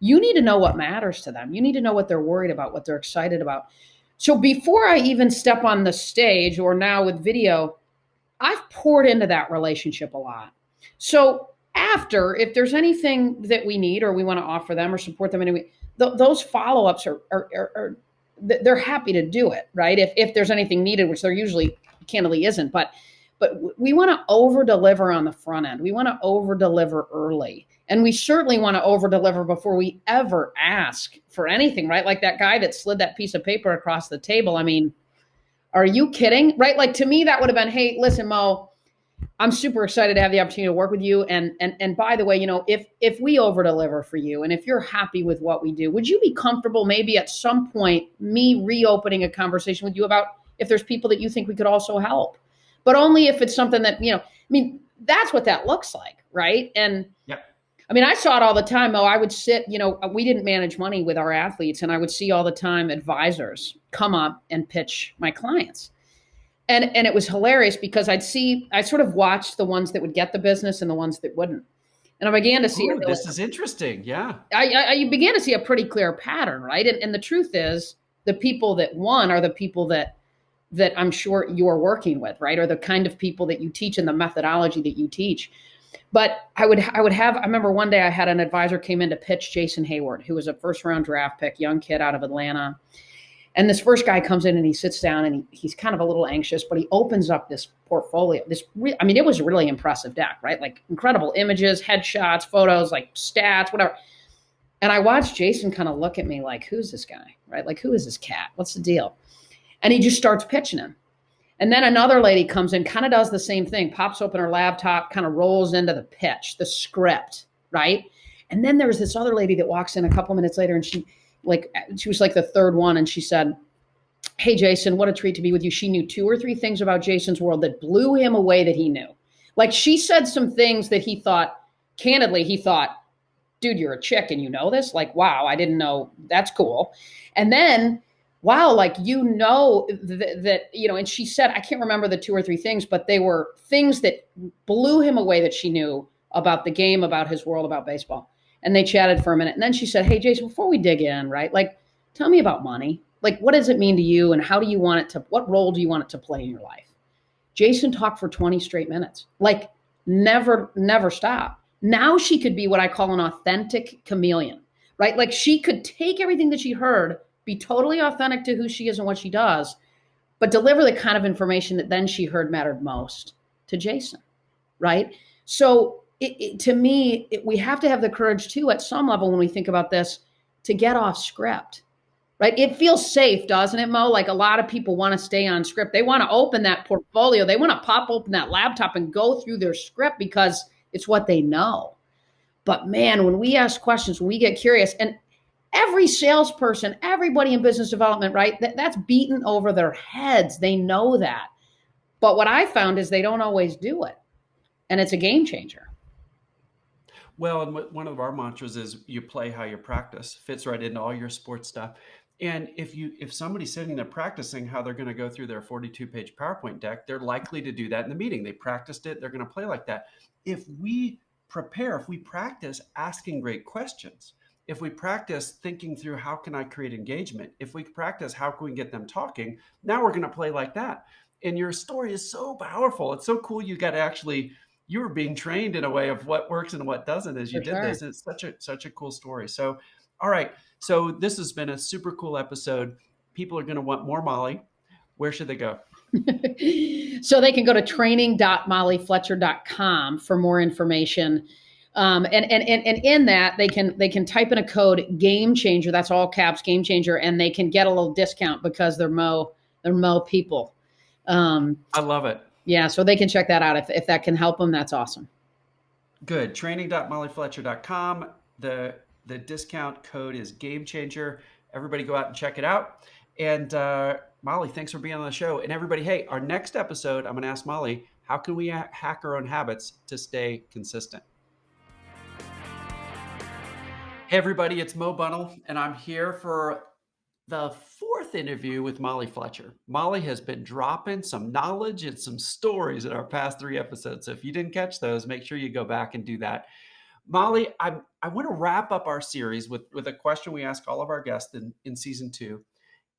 Speaker 2: you need to know what matters to them. You need to know what they're worried about, what they're excited about. So before I even step on the stage or now with video, I've poured into that relationship a lot. So after, if there's anything that we need or we want to offer them or support them anyway, those follow-ups are they're happy to do it, right? If there's anything needed, which there usually candidly isn't, but we want to over deliver on the front end. We want to over deliver early. And we certainly want to over deliver before we ever ask for anything, right? Like that guy that slid that piece of paper across the table. I mean, are you kidding? Right? Like to me, that would have been, hey, listen, Mo, I'm super excited to have the opportunity to work with you. And by the way, if we over deliver for you and if you're happy with what we do, would you be comfortable maybe at some point me reopening a conversation with you about if there's people that you think we could also help? But only if it's something that, I mean, that's what that looks like, right? And
Speaker 1: Yep.
Speaker 2: I mean, I saw it all the time. I would sit, we didn't manage money with our athletes, and I would see all the time advisors come up and pitch my clients. And it was hilarious because I sort of watched the ones that would get the business and the ones that wouldn't. And I began to see
Speaker 1: Ooh, this is interesting. Yeah.
Speaker 2: I began to see a pretty clear pattern, right? And the truth is the people that won are the people that I'm sure you're working with, right? Or the kind of people that you teach and the methodology that you teach. But I remember one day I had an advisor came in to pitch Jason Hayward, who was a first round draft pick, young kid out of Atlanta. And this first guy comes in and he sits down and he's kind of a little anxious, but he opens up this portfolio. It was a really impressive deck, right? Like incredible images, headshots, photos, like stats, whatever. And I watched Jason kind of look at me like, who's this guy, right? Like, who is this cat? What's the deal? And he just starts pitching him. And then another lady comes in, kind of does the same thing, pops open her laptop, kind of rolls into the pitch, the script, right? And then there's this other lady that walks in a couple minutes later and she was like the third one. And she said, hey, Jason, what a treat to be with you. She knew 2 or 3 things about Jason's world that blew him away that he knew. Like she said some things that he thought, dude, you're a chick and you know this? Like, wow, I didn't know. That's cool. And then, wow, like, that, and she said, I can't remember the 2 or 3 things, but they were things that blew him away that she knew about the game, about his world, about baseball. And they chatted for a minute. And then she said, hey, Jason, before we dig in, right? Like, tell me about money. Like, what does it mean to you? And how do you want it to, what role do you want it to play in your life? Jason talked for 20 straight minutes, like never stop. Now she could be what I call an authentic chameleon, right? Like she could take everything that she heard, be totally authentic to who she is and what she does, but deliver the kind of information that then she heard mattered most to Jason, right? So to me, we have to have the courage too, at some level when we think about this, to get off script, right? It feels safe, doesn't it, Mo? Like a lot of people want to stay on script. They want to open that portfolio. They want to pop open that laptop and go through their script because it's what they know. But man, when we ask questions, when we get curious, and every salesperson, everybody in business development, right? That's beaten over their heads. They know that. But what I found is they don't always do it. And it's a game changer.
Speaker 1: Well, and one of our mantras is you play how you practice. Fits right into all your sports stuff. And if somebody's sitting there practicing how they're going to go through their 42-page PowerPoint deck, they're likely to do that in the meeting. They practiced it. They're going to play like that. If we prepare, if we practice asking great questions, if we practice thinking through how can I create engagement, if we practice how can we get them talking, now we're going to play like that. And your story is so powerful. It's so cool. You got to actually, you were being trained in a way of what works and what doesn't as you
Speaker 2: For
Speaker 1: did this.
Speaker 2: sure.
Speaker 1: It's such a cool story. So, all right. So this has been a super cool episode. People are going to want more Molly. Where should they go?
Speaker 2: So they can go to training.mollyfletcher.com for more information. And in that they can type in a code game changer. That's all caps, game changer, and they can get a little discount because they're Mo people.
Speaker 1: I love it.
Speaker 2: Yeah, so they can check that out if that can help them. That's awesome.
Speaker 1: Good. Training.mollyfletcher.com. The discount code is game changer. Everybody go out and check it out. And Molly, thanks for being on the show. And everybody, hey, our next episode, I'm going to ask Molly, how can we hack our own habits to stay consistent? Hey, everybody, it's Mo Bunnell, and I'm here for the fourth interview with Molly Fletcher. Molly has been dropping some knowledge and some stories in our past 3 episodes. So if you didn't catch those, make sure you go back and do that. Molly, I want to wrap up our series with a question we ask all of our guests in season 2.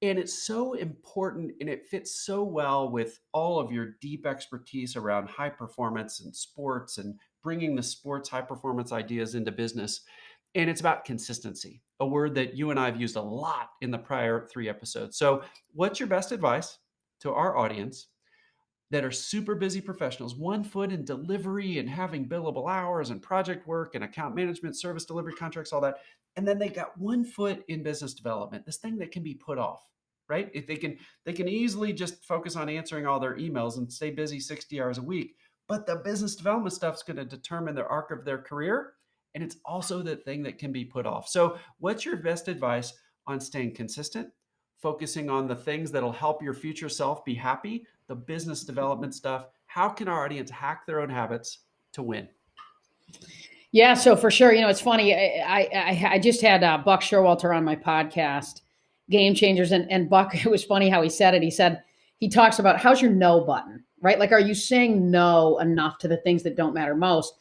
Speaker 1: And it's so important and it fits so well with all of your deep expertise around high performance and sports and bringing the sports high performance ideas into business. And it's about consistency, a word that you and I have used a lot in the prior 3 episodes. So, what's your best advice to our audience that are super busy professionals, one foot in delivery and having billable hours and project work and account management, service delivery contracts, all that. And then they got one foot in business development, this thing that can be put off, right? If they can easily just focus on answering all their emails and stay busy 60 hours a week. But the business development stuff is going to determine the arc of their career. And it's also the thing that can be put off. So what's your best advice on staying consistent, focusing on the things that'll help your future self be happy, the business development stuff? How can our audience hack their own habits to win?
Speaker 2: Yeah, so for sure, it's funny. I just had Buck Showalter on my podcast, Game Changers, and Buck. It was funny how he said it. He said he talks about how's your no button, right? Like, are you saying no enough to the things that don't matter most?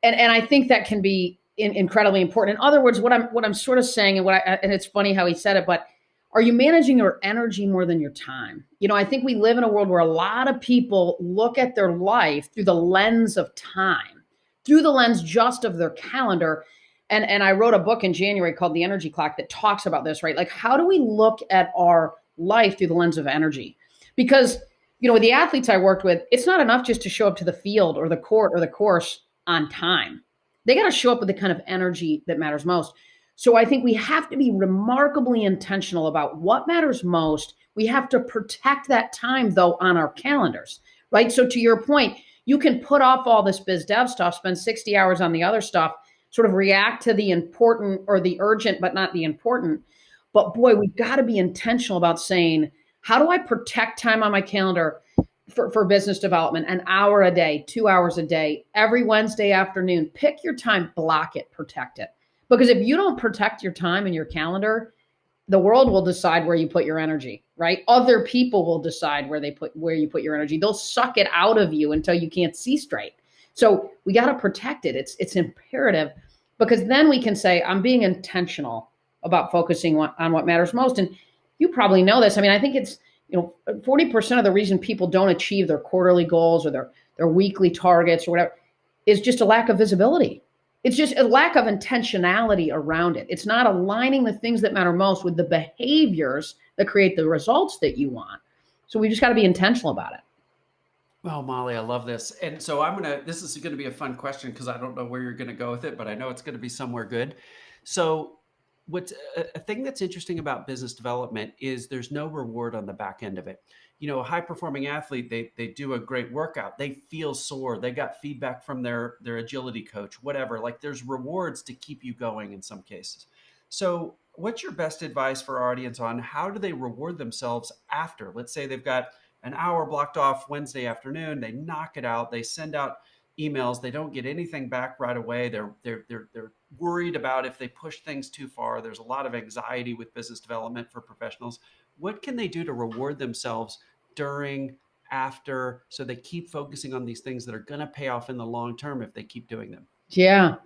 Speaker 2: And I think that can be incredibly important. In other words, what I'm sort of saying, and it's funny how he said it, but are you managing your energy more than your time? I think we live in a world where a lot of people look at their life through the lens of time, through the lens just of their calendar. And I wrote a book in January called The Energy Clock that talks about this, right? Like, how do we look at our life through the lens of energy? Because, with the athletes I worked with, it's not enough just to show up to the field or the court or the course on time. They got to show up with the kind of energy that matters most. So I think we have to be remarkably intentional about what matters most. We have to protect that time, though, on our calendars, right? So to your point, you can put off all this biz dev stuff, spend 60 hours on the other stuff, sort of react to the important or the urgent, but not the important. But boy, we've got to be intentional about saying, how do I protect time on my calendar for business development, an hour a day, 2 hours a day, every Wednesday afternoon? Pick your time, block it, protect it. Because if you don't protect your time and your calendar, the world will decide where you put your energy, right? Other people will decide where you put your energy. They'll suck it out of you until you can't see straight. So we got to protect it. It's imperative, because then we can say, I'm being intentional about focusing on what matters most. And you probably know this. I mean, I think it's 40% of the reason people don't achieve their quarterly goals or their weekly targets or whatever is just a lack of visibility. It's just a lack of intentionality around it. It's not aligning the things that matter most with the behaviors that create the results that you want. So we just got to be intentional about it.
Speaker 1: Oh, Molly, I love this. And so this is going to be a fun question because I don't know where you're going to go with it, but I know it's going to be somewhere good. So what's a thing that's interesting about business development is there's no reward on the back end of it. A high performing athlete, they do a great workout. They feel sore. They got feedback from their agility coach, whatever. Like, there's rewards to keep you going in some cases. So what's your best advice for our audience on how do they reward themselves after? Let's say they've got an hour blocked off Wednesday afternoon. They knock it out. They send out emails. They don't get anything back right away. They're worried about if they push things too far. There's a lot of anxiety with business development for professionals. What can they do to reward themselves during, after, so they keep focusing on these things that are going to pay off in the long term if they keep doing them?
Speaker 2: Yeah.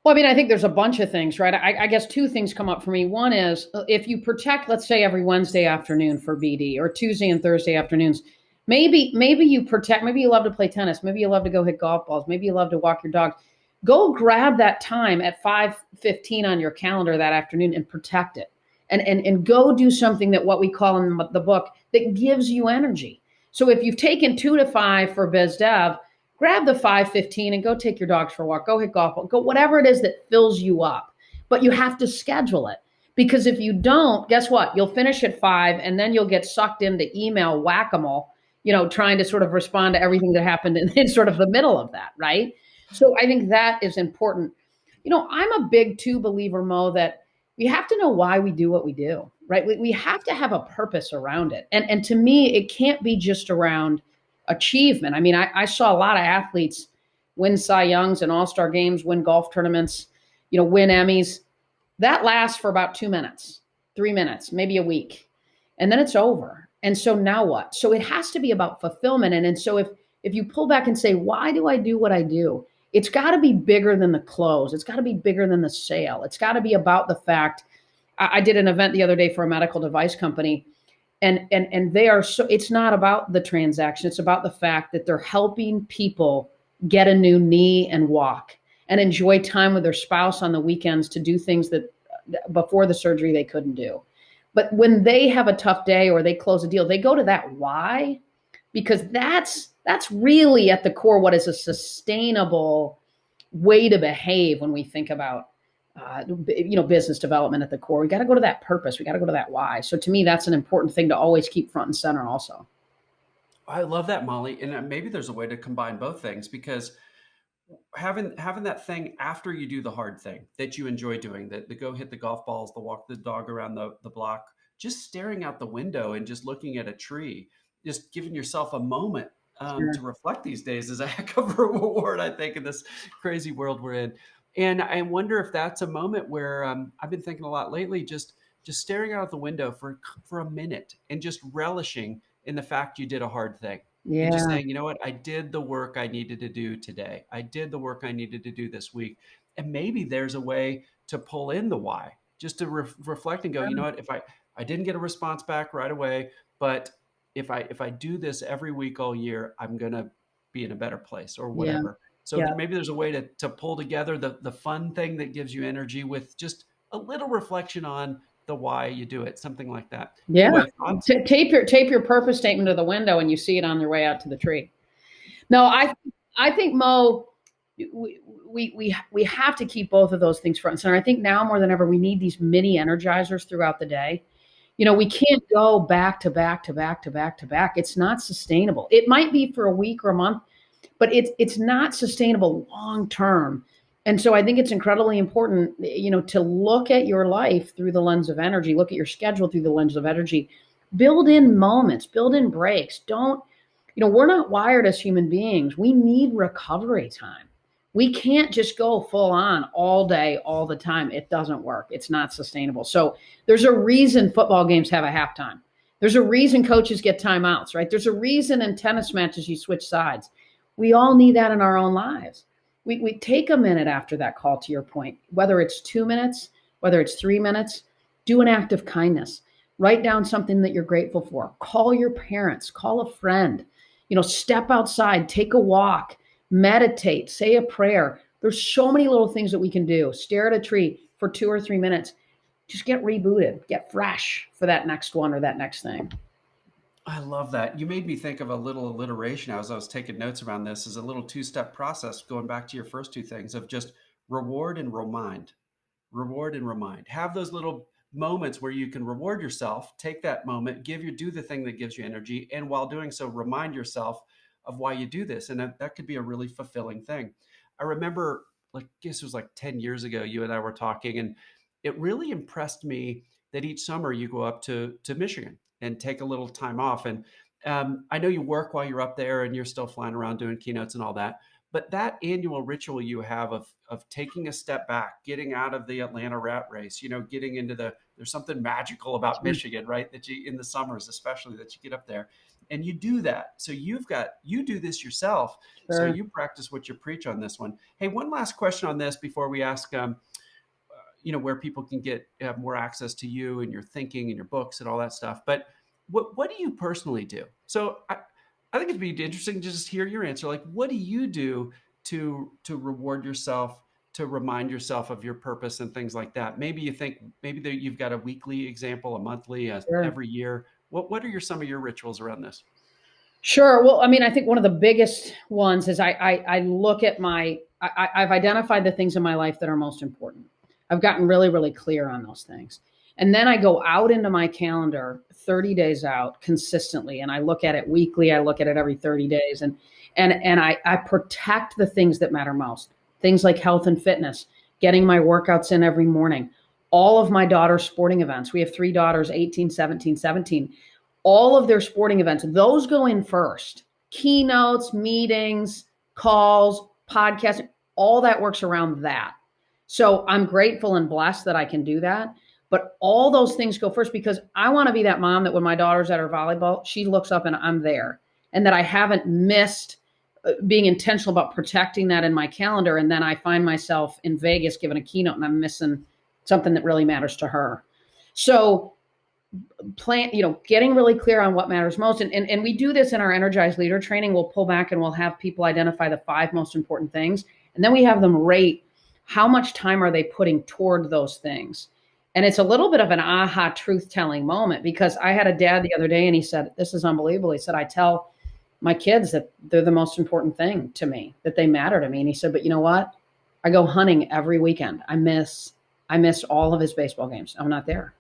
Speaker 2: Well, I mean, I think there's a bunch of things, right? I guess two things come up for me. One is if you protect, let's say, every Wednesday afternoon for BD or Tuesday and Thursday afternoons, maybe you protect. Maybe you love to play tennis. Maybe you love to go hit golf balls. Maybe you love to walk your dog. Go grab that time at 5:15 on your calendar that afternoon and protect it, and go do something that what we call in the book that gives you energy. So if you've taken 2 to 5 for biz dev, grab the 5:15 and go take your dogs for a walk, go hit golf, go whatever it is that fills you up. But you have to schedule it, because if you don't, guess what? You'll finish at 5 and then you'll get sucked into email whack-a-mole, trying to sort of respond to everything that happened in sort of the middle of that, right? So I think that is important. I'm a big too believer, Mo, that we have to know why we do what we do, right? We have to have a purpose around it. And to me, it can't be just around achievement. I mean, I saw a lot of athletes win Cy Youngs and All-Star games, win golf tournaments, win Emmys. That lasts for about 2 minutes, 3 minutes, maybe a week. And then it's over. And so now what? So it has to be about fulfillment. And so if you pull back and say, why do I do what I do? It's got to be bigger than the close. It's got to be bigger than the sale. It's got to be about the fact. I did an event the other day for a medical device company, and they are so, it's not about the transaction. It's about the fact that they're helping people get a new knee and walk and enjoy time with their spouse on the weekends to do things that before the surgery they couldn't do. But when they have a tough day or they close a deal, they go to that why, because that's really at the core what is a sustainable way to behave when we think about business development at the core. We got to go to that purpose. We got to go to that why. So to me, that's an important thing to always keep front and center also.
Speaker 1: I love that, Molly. And maybe there's a way to combine both things, because having that thing after you do the hard thing that you enjoy doing, the go hit the golf balls, the walk the dog around the block, just staring out the window and just looking at a tree, just giving yourself a moment to
Speaker 2: Sure.
Speaker 1: reflect these days is a heck of a reward, I think, in this crazy world we're in. And I wonder if that's a moment where I've been thinking a lot lately, just staring out the window for a minute and just relishing in the fact you did a hard thing, and just
Speaker 2: Yeah.
Speaker 1: saying, you know what, I did the work I needed to do today. I did the work I needed to do this week. And maybe there's a way to pull in the why, just to reflect and go, you know what, if I didn't get a response back right away, but if I do this every week all year, I'm going to be in a better place or
Speaker 2: Yeah.
Speaker 1: whatever. So
Speaker 2: Yeah.
Speaker 1: maybe there's a way to pull together the fun thing that gives you energy with just a little reflection on the why you do it, something like that.
Speaker 2: Yeah.
Speaker 1: Anyway, thoughts?
Speaker 2: Tape your purpose statement to the window and you see it on your way out to the tree. No, I think Mo, we have to keep both of those things front and center. I think now more than ever we need these mini energizers throughout the day. We can't go back to back to back to back to back. It's not sustainable. It might be for a week or a month, but it's not sustainable long term. And so I think it's incredibly important, to look at your life through the lens of energy, look at your schedule through the lens of energy, build in moments, build in breaks. Don't, we're not wired as human beings. We need recovery time. We can't just go full on all day, all the time. It doesn't work. It's not sustainable. So there's a reason football games have a halftime. There's a reason coaches get timeouts, right? There's a reason in tennis matches you switch sides. We all need that in our own lives. We take a minute after that call, to your point, whether it's 2 minutes, whether it's 3 minutes, do an act of kindness. Write down something that you're grateful for. Call your parents, call a friend, step outside, take a walk, meditate, say a prayer. There's so many little things that we can do. Stare at a tree for 2 or 3 minutes. Just get rebooted, get fresh for that next one or that next thing.
Speaker 1: I love that. You made me think of a little alliteration as I was taking notes around this, as a little two-step process, going back to your first two things of just reward and remind. Reward and remind. Have those little moments where you can reward yourself, take that moment, do the thing that gives you energy, and while doing so, remind yourself of why you do this. And that could be a really fulfilling thing. I remember, like, I guess it was like 10 years ago, you and I were talking, and it really impressed me that each summer you go up to Michigan and take a little time off. And I know you work while you're up there and you're still flying around doing keynotes and all that. But that annual ritual you have of taking a step back, getting out of the Atlanta rat race, getting into the There's something magical about Michigan, right? That you, in the summers, especially, that you get up there and you do that. So you do this yourself. So
Speaker 2: Sure.
Speaker 1: you practice what you preach on this one. Hey, one last question on this before we ask, where people can get more access to you and your thinking and your books and all that stuff. But what do you personally do? So I think it'd be interesting to just hear your answer. Like, what do you do to reward yourself, to remind yourself of your purpose and things like that? Maybe you think maybe that you've got a weekly example, a monthly,
Speaker 2: Sure.
Speaker 1: every year. What are some of your rituals around this?
Speaker 2: Sure. Well, I mean, I think one of the biggest ones is I look at I've identified the things in my life that are most important. I've gotten really, really clear on those things. And then I go out into my calendar 30 days out consistently. And I look at it weekly. I look at it every 30 days. And I protect the things that matter most. Things like health and fitness, getting my workouts in every morning, all of my daughter's sporting events. We have 3 daughters, 18, 17, 17. All of their sporting events, those go in first. Keynotes, meetings, calls, podcasts, all that works around that. So I'm grateful and blessed that I can do that. But all those things go first because I want to be that mom that when my daughter's at her volleyball, she looks up and I'm there. And that I haven't missed being intentional about protecting that in my calendar. And then I find myself in Vegas giving a keynote and I'm missing something that really matters to her. So getting really clear on what matters most. And we do this in our energized leader training. We'll pull back and we'll have people identify the 5 most important things. And then we have them rate how much time are they putting toward those things. And it's a little bit of an aha truth telling moment because I had a dad the other day and he said, this is unbelievable. He said, I tell my kids that they're the most important thing to me, that they matter to me. And he said, but you know what? I go hunting every weekend. I miss all of his baseball games. I'm not there.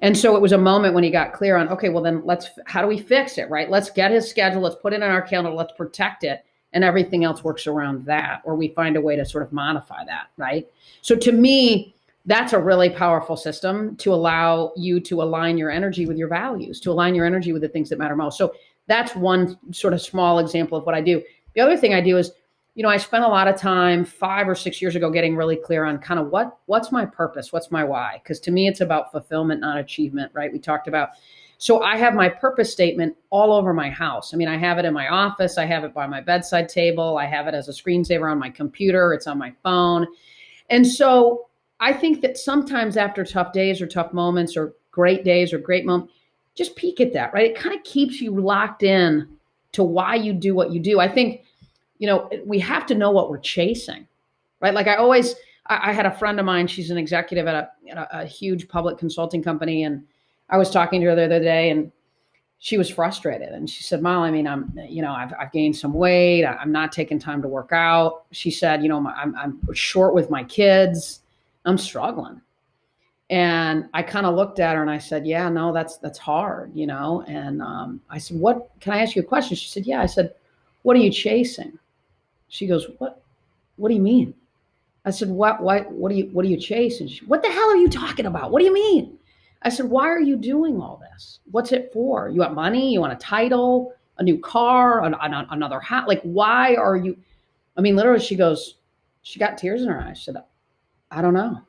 Speaker 2: And so it was a moment when he got clear on, okay, well then how do we fix it, right? Let's get his schedule. Let's put it in our calendar. Let's protect it. And everything else works around that, or we find a way to sort of modify that, right? So to me, that's a really powerful system to allow you to align your energy with your values, to align your energy with the things that matter most. So that's one sort of small example of what I do. The other thing I do is, I spent a lot of time 5 or 6 years ago getting really clear on kind of what's my purpose, what's my why? Because to me, it's about fulfillment, not achievement, right? We talked about. So I have my purpose statement all over my house. I mean, I have it in my office. I have it by my bedside table. I have it as a screensaver on my computer. It's on my phone. And so I think that sometimes after tough days or tough moments or great days or great moments, just peek at that, right? It kind of keeps you locked in to why you do what you do. I think, we have to know what we're chasing, right? Like I had a friend of mine, she's an executive at a huge public consulting company. And I was talking to her the other day and she was frustrated. And she said, Molly, I mean, I've gained some weight. I'm not taking time to work out. She said, I'm short with my kids. I'm struggling. And I kind of looked at her and I said, yeah, no, that's hard, And I said, can I ask you a question? She said, yeah. I said, what are you chasing? She goes, what do you mean? I said, what are you chasing? What the hell are you talking about? What do you mean? I said, why are you doing all this? What's it for? You want money? You want a title, a new car, another house? Like, why are you? I mean, literally, she got tears in her eyes. She said, I don't know.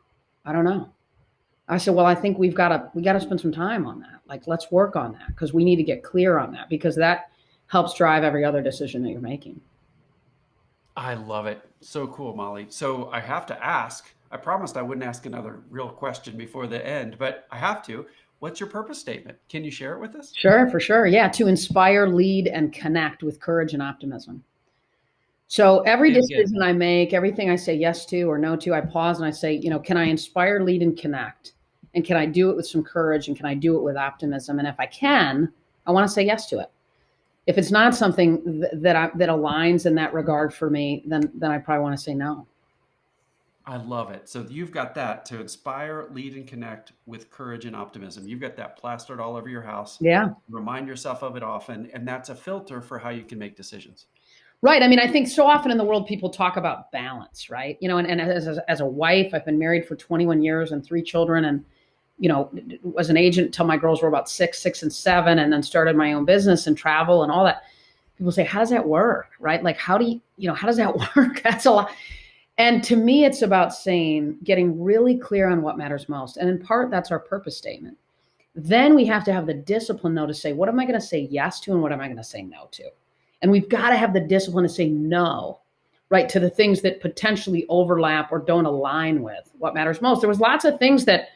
Speaker 2: I said, well, I think we got to spend some time on that. Like, let's work on that because we need to get clear on that because that helps drive every other decision that you're making.
Speaker 1: I love it. So cool, Molly. So I have to ask, I promised I wouldn't ask another real question before the end, but I have to. What's your purpose statement? Can you share it with us?
Speaker 2: Sure, for sure. Yeah, to inspire, lead, and connect with courage and optimism. So every decision I make, everything I say yes to or no to, I pause and I say, can I inspire, lead, and connect? And can I do it with some courage? And can I do it with optimism? And if I can, I want to say yes to it. If it's not something that aligns in that regard for me, then I probably want to say no.
Speaker 1: I love it. So you've got that to inspire, lead, and connect with courage and optimism. You've got that plastered all over your house.
Speaker 2: Yeah.
Speaker 1: Remind yourself of it often. And that's a filter for how you can make decisions.
Speaker 2: Right. I mean, I think so often in the world, people talk about balance, right? And as a wife, I've been married for 21 years and 3 children and, was an agent until my girls were about 6 and 7, and then started my own business and travel and all that. People say, how does that work? Right? Like, how does that work? That's a lot. And to me, it's about getting really clear on what matters most. And in part, that's our purpose statement. Then we have to have the discipline, though, to say, what am I going to say yes to and what am I going to say no to? And we've got to have the discipline to say no, right, to the things that potentially overlap or don't align with what matters most. There was lots of things that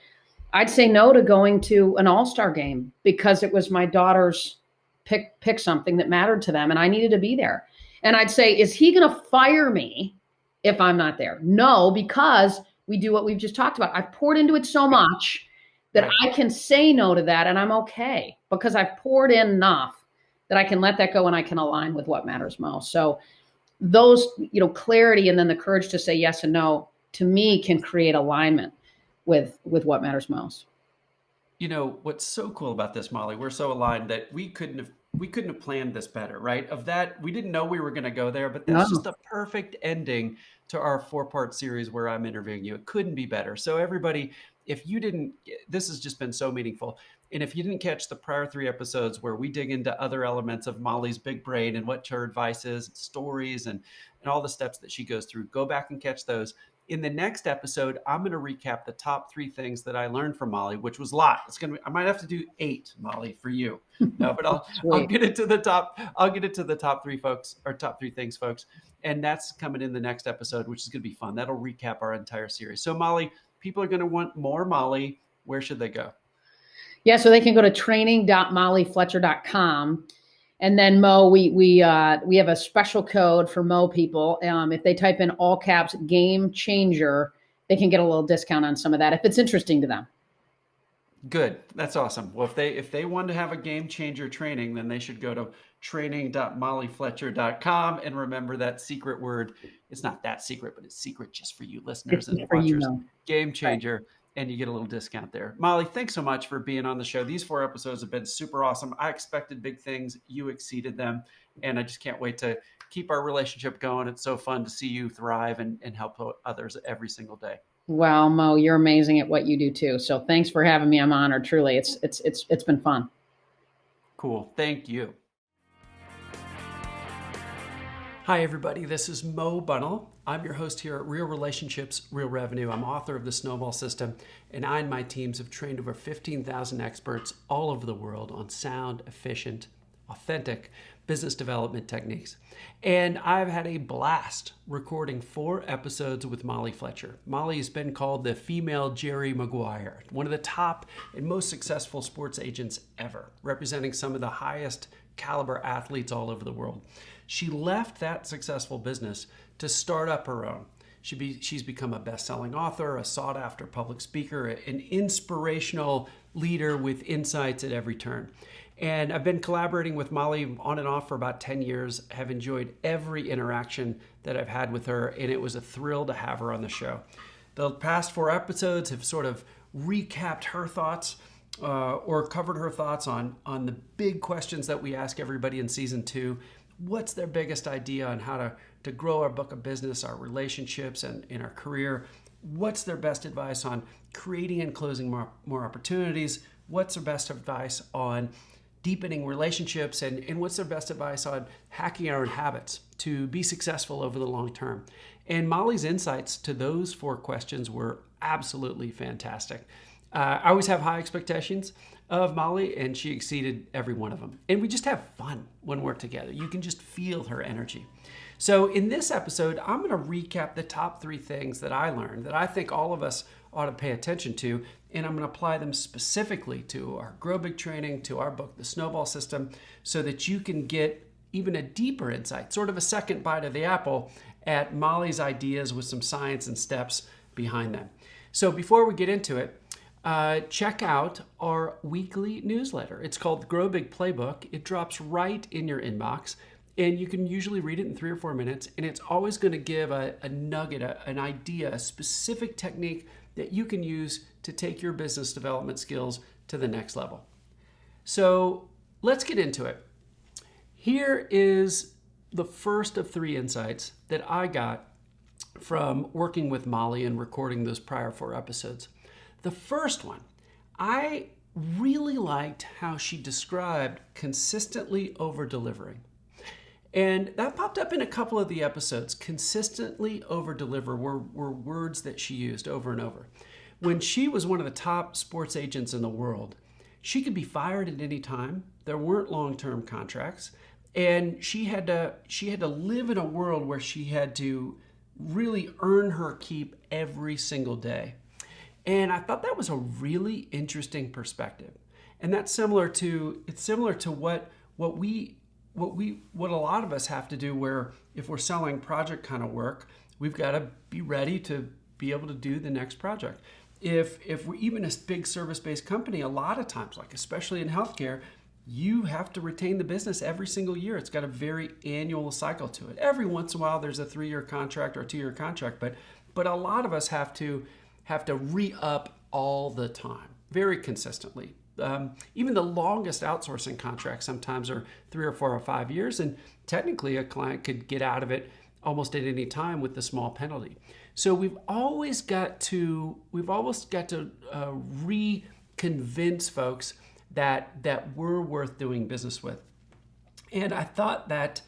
Speaker 2: I'd say no to going to an all-star game because it was my daughter's pick something that mattered to them and I needed to be there. And I'd say, is he going to fire me if I'm not there? No, because we do what we've just talked about. I've poured into it so much that I can say no to that and I'm okay because I've poured in enough that I can let that go and I can align with what matters most. So those, clarity and then the courage to say yes and no, to me, can create alignment with what matters most.
Speaker 1: What's so cool about this, Molly, we're so aligned that we couldn't have planned this better, right? Of that, we didn't know we were going to go there, but that's just the perfect ending to our 4-part series where I'm interviewing you. It couldn't be better. So everybody, this has just been so meaningful. And if you didn't catch the prior 3 episodes where we dig into other elements of Molly's big brain and what her advice is, stories, and all the steps that she goes through, go back and catch those. In the next episode, I'm going to recap the top 3 things that I learned from Molly, which was a lot. I might have to do 8, Molly, for you. No, but I'll get it to the top. I'll get it to the top 3 folks, or top 3 things, folks. And that's coming in the next episode, which is going to be fun. That'll recap our entire series. So Molly, people are going to want more Molly. Where should they go?
Speaker 2: Yeah, so they can go to training.mollyfletcher.com. And then Mo, we have a special code for Mo people. If they type in all caps game changer, they can get a little discount on some of that if it's interesting to them.
Speaker 1: Good. That's awesome. Well, if they want to have a game changer training, then they should go to training.mollyfletcher.com and remember that secret word. It's not that secret, but it's secret just for you listeners and watchers. Game changer. Right. And you get a little discount there. Molly, thanks so much for being on the show. These 4 episodes have been super awesome. I expected big things. You exceeded them. And I just can't wait to keep our relationship going. It's so fun to see you thrive and help others every single day.
Speaker 2: Well, Mo, you're amazing at what you do too. So thanks for having me. I'm honored. Truly, it's been fun.
Speaker 1: Cool. Thank you. Hi, everybody. This is Mo Bunnell. I'm your host here at Real Relationships, Real Revenue. I'm author of the Snowball System, and I and my teams have trained over 15,000 experts all over the world on sound, efficient, authentic business development techniques. And I've had a blast recording 4 episodes with Molly Fletcher. Molly has been called the female Jerry Maguire, one of the top and most successful sports agents ever, representing some of the highest caliber athletes all over the world. She left that successful business to start up her own. She's become a best-selling author, a sought-after public speaker, an inspirational leader with insights at every turn. And I've been collaborating with Molly on and off for about 10 years, have enjoyed every interaction that I've had with her, and it was a thrill to have her on the show. The past 4 episodes have sort of recapped her thoughts or covered her thoughts on the big questions that we ask everybody in season 2. What's their biggest idea on how to grow our book of business, our relationships, and in our career? What's their best advice on creating and closing more opportunities? What's their best advice on deepening relationships? And what's their best advice on hacking our own habits to be successful over the long term? And Molly's insights to those 4 questions were absolutely fantastic. I always have high expectations of Molly, and she exceeded every one of them. And we just have fun when we're together. You can just feel her energy. So in this episode, I'm going to recap the top 3 things that I learned that I think all of us ought to pay attention to, and I'm going to apply them specifically to our Grow Big training, to our book, The Snowball System, so that you can get even a deeper insight, sort of a second bite of the apple at Molly's ideas with some science and steps behind them. So before we get into it, check out our weekly newsletter. It's called the Grow Big Playbook. It drops right in your inbox, and you can usually read it in 3 or 4 minutes, and it's always going to give a nugget, an idea, a specific technique that you can use to take your business development skills to the next level. So let's get into it. Here is the first of 3 insights that I got from working with Molly and recording those prior 4 episodes. The first one, I really liked how she described consistently over-delivering. And that popped up in a couple of the episodes. Consistently over deliver were words that she used over and over. When she was one of the top sports agents in the world, she could be fired at any time. There weren't long-term contracts. And she had to live in a world where she had to really earn her keep every single day. And I thought that was a really interesting perspective. And that's similar to what a lot of us have to do, where if we're selling project kind of work, we've got to be ready to be able to do the next project. If we're even a big service-based company, a lot of times, like especially in healthcare, you have to retain the business every single year. It's got a very annual cycle to it. Every once in a while, there's a 3-year contract or a 2-year contract, but a lot of us have to re-up all the time, very consistently. Even the longest outsourcing contracts sometimes are 3 or 4 or 5 years, and technically a client could get out of it almost at any time with the small penalty. So we've always got to reconvince folks that we're worth doing business with. And I thought that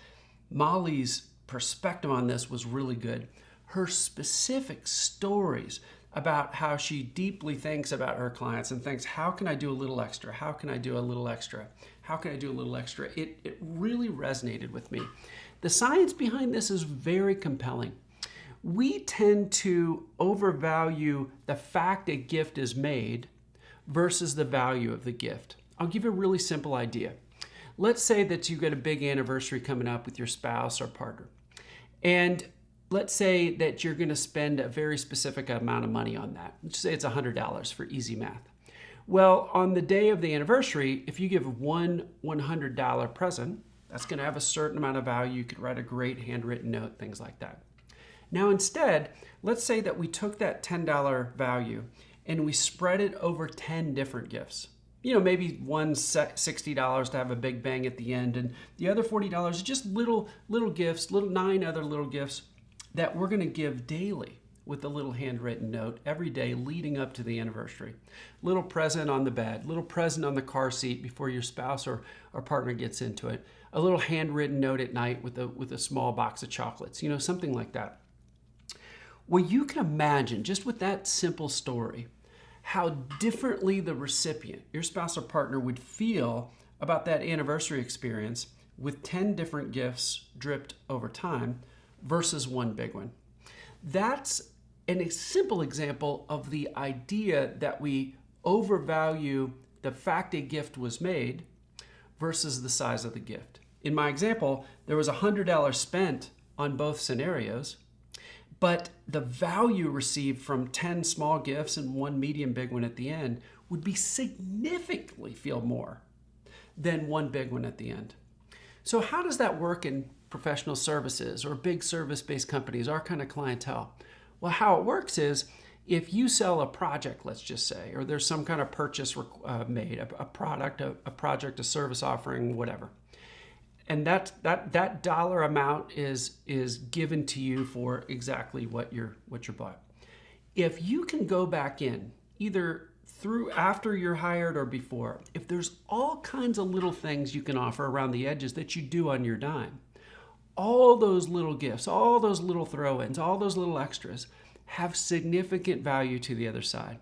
Speaker 1: Molly's perspective on this was really good. Her specific stories about how she deeply thinks about her clients and thinks, how can I do a little extra? How can I do a little extra? How can I do a little extra? It really resonated with me. The science behind this is very compelling. We tend to overvalue the fact a gift is made versus the value of the gift. I'll give you a really simple idea. Let's say that you've got a big anniversary coming up with your spouse or partner. And let's say that you're going to spend a very specific amount of money on that. Let's say it's $100 for easy math. Well, on the day of the anniversary, if you give one $100 present, that's going to have a certain amount of value. You could write a great handwritten note, things like that. Now instead, let's say that we took that $10 value and we spread it over 10 different gifts. Maybe one $60 to have a big bang at the end, and the other $40 is just little gifts, 9 other little gifts that we're going to give daily with a little handwritten note every day leading up to the anniversary. Little present on the bed, little present on the car seat before your spouse or partner gets into it, a little handwritten note at night with a small box of chocolates, something like that. Well, you can imagine, just with that simple story, how differently the recipient, your spouse or partner, would feel about that anniversary experience with 10 different gifts dripped over time versus one big one. That's a simple example of the idea that we overvalue the fact a gift was made versus the size of the gift. In my example, there was $100 spent on both scenarios, but the value received from 10 small gifts and one medium big one at the end would be significantly feel more than one big one at the end. So how does that work in professional services or big service-based companies, our kind of clientele? Well, how it works is if you sell a project, let's just say, or there's some kind of purchase made, a product, a project, a service offering, whatever. And that dollar amount is given to you for exactly what you're bought. If you can go back in, either through after you're hired or before, if there's all kinds of little things you can offer around the edges that you do on your dime, all those little gifts, all those little throw-ins, all those little extras have significant value to the other side.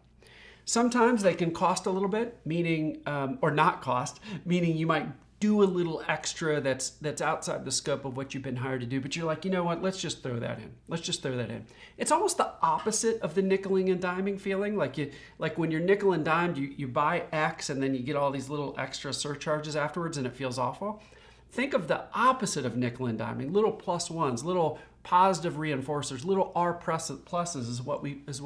Speaker 1: Sometimes they can cost a little bit, meaning, or not cost, meaning you might do a little extra that's outside the scope of what you've been hired to do, but you're like, you know what, let's just throw that in. It's almost the opposite of the nickeling and diming feeling. Like when you're nickel and dimed, you buy X and then you get all these little extra surcharges afterwards and it feels awful. Think of the opposite of nickel and diming, little plus ones, little positive reinforcers, little R pluses is what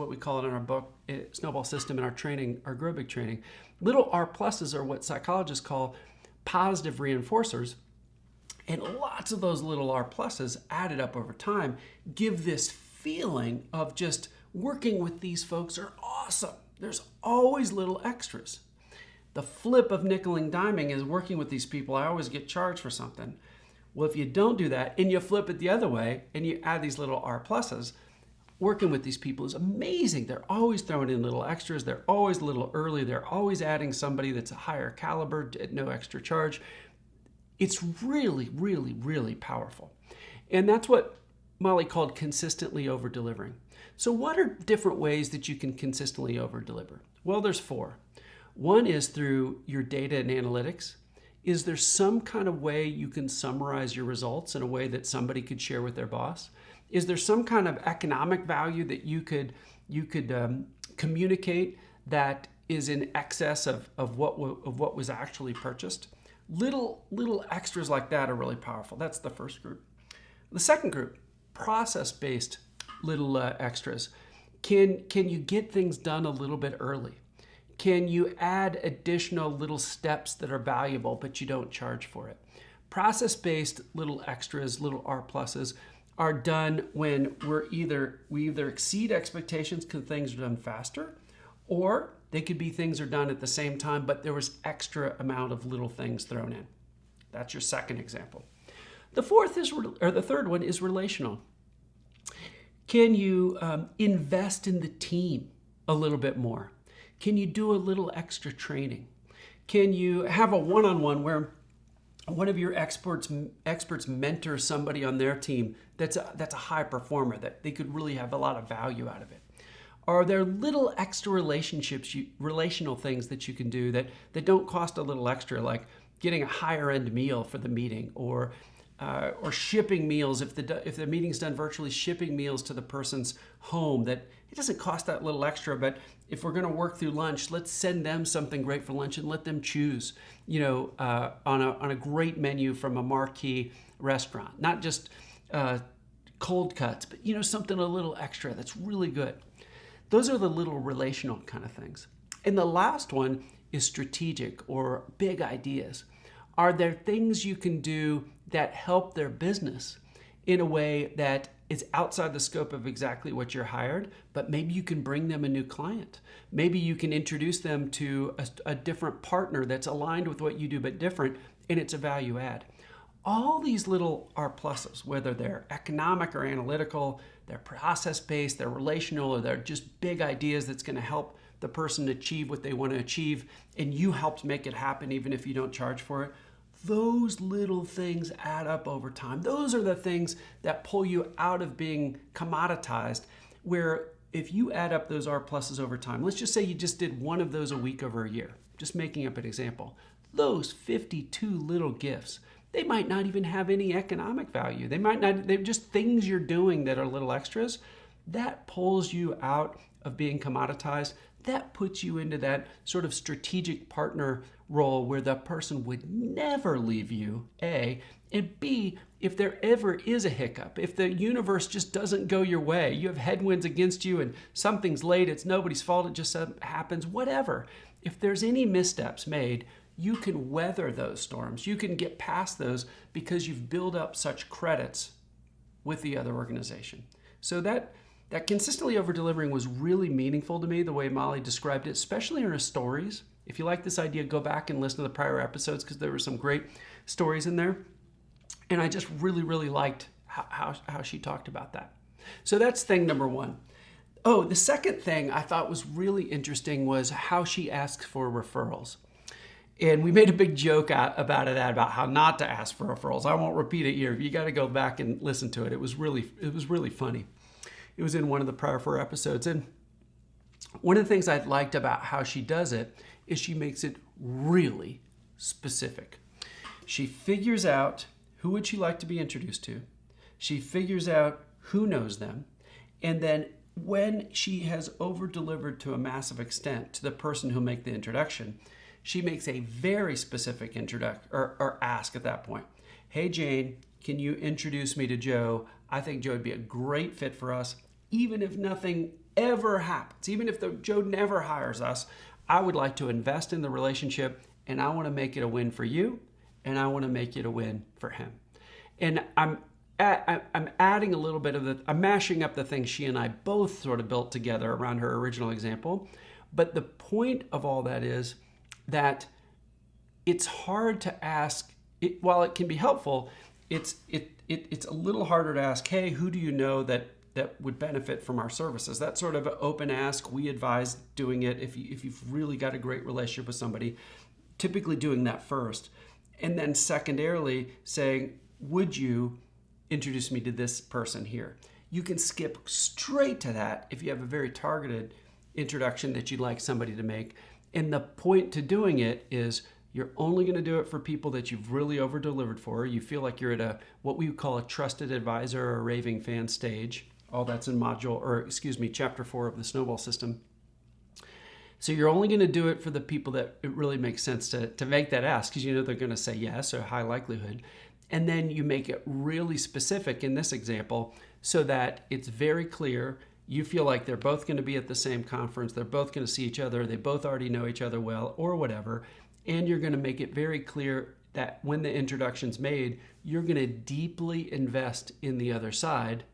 Speaker 1: we call it in our book, Snowball System, in our training, our Grow Big training. Little R pluses are what psychologists call positive reinforcers, and lots of those little R pluses added up over time give this feeling of just working with these folks are awesome. There's always little extras. The flip of nickel and diming is working with these people, I always get charged for something. Well, if you don't do that and you flip it the other way and you add these little R pluses, working with these people is amazing. They're always throwing in little extras. They're always a little early. They're always adding somebody that's a higher caliber at no extra charge. It's really, really, really powerful. And that's what Molly called consistently over-delivering. So what are different ways that you can consistently over-deliver? Well, there's 4. One is through your data and analytics. Is there some kind of way you can summarize your results in a way that somebody could share with their boss? Is there some kind of economic value that you could communicate that is in excess of what was actually purchased? Little extras like that are really powerful. That's the first group. The second group, process-based little extras. Can you get things done a little bit early? Can you add additional little steps that are valuable, but you don't charge for it? Process-based little extras, little R pluses, are done when we either exceed expectations because things are done faster, or they could be things are done at the same time, but there was extra amount of little things thrown in. That's your second example. The third one is relational. Can you invest in the team a little bit more? Can you do a little extra training? Can you have a one-on-one where one of your experts mentor somebody on their team that's a high performer, that they could really have a lot of value out of it? Are there little extra relational things that you can do that don't cost a little extra, like getting a higher end meal for the meeting, or shipping meals if the meeting's done virtually, shipping meals to the person's home, that it doesn't cost that little extra, but if we're going to work through lunch, let's send them something great for lunch and let them choose, on a great menu from a marquee restaurant, not just cold cuts, but something a little extra that's really good. Those are the little relational kind of things. And the last one is strategic or big ideas. Are there things you can do that help their business in a way that is outside the scope of exactly what you're hired, but maybe you can bring them a new client. Maybe you can introduce them to a different partner that's aligned with what you do but different, and it's a value add. All these little R pluses, whether they're economic or analytical, they're process-based, they're relational, or they're just big ideas that's going to help the person achieve what they want to achieve, and you helped make it happen even if you don't charge for it. Those little things add up over time. Those are the things that pull you out of being commoditized, where if you add up those R pluses over time, let's just say you just did one of those a week over a year, just making up an example, those 52 little gifts, they might not even have any economic value. They're just things you're doing that are little extras. That pulls you out of being commoditized. That puts you into that sort of strategic partner role where the person would never leave you, A, and B, if there ever is a hiccup, if the universe just doesn't go your way, you have headwinds against you and something's late, it's nobody's fault, it just happens, whatever. If there's any missteps made, you can weather those storms. You can get past those because you've built up such credits with the other organization. So that consistently over-delivering was really meaningful to me, the way Molly described it, especially in her stories. If you like this idea, go back and listen to the prior episodes because there were some great stories in there. And I just really, really liked how she talked about that. So that's thing number one. Oh, the second thing I thought was really interesting was how she asks for referrals. And we made a big joke about how not to ask for referrals. I won't repeat it here. You got to go back and listen to it. It was really funny. It was in one of the prior 4 episodes. And one of the things I liked about how she does it is she makes it really specific. She figures out who would she like to be introduced to. She figures out who knows them. And then when she has over-delivered to a massive extent to the person who'll make the introduction, she makes a very specific or ask at that point. Hey, Jane, can you introduce me to Joe? I think Joe would be a great fit for us. Even if nothing ever happens, even if Joe never hires us, I would like to invest in the relationship, and I want to make it a win for you, and I want to make it a win for him. And I'm adding a little bit of I'm mashing up the things she and I both sort of built together around her original example. But the point of all that is that it's hard to ask, while it can be helpful, it's a little harder to ask, hey, who do you know that would benefit from our services? That sort of an open ask. We advise doing it if you've really got a great relationship with somebody, typically doing that first. And then secondarily saying, would you introduce me to this person here? You can skip straight to that if you have a very targeted introduction that you'd like somebody to make. And the point to doing it is you're only going to do it for people that you've really over-delivered for. You feel like you're at what we would call a trusted advisor or a raving fan stage. All that's in chapter 4 of the Snowball System. So you're only going to do it for the people that it really makes sense to make that ask, because you know they're going to say yes, or high likelihood. And then you make it really specific in this example so that it's very clear. You feel like they're both going to be at the same conference, they're both going to see each other, they both already know each other well, or whatever. And you're going to make it very clear that when the introduction's made, you're going to deeply invest in the other side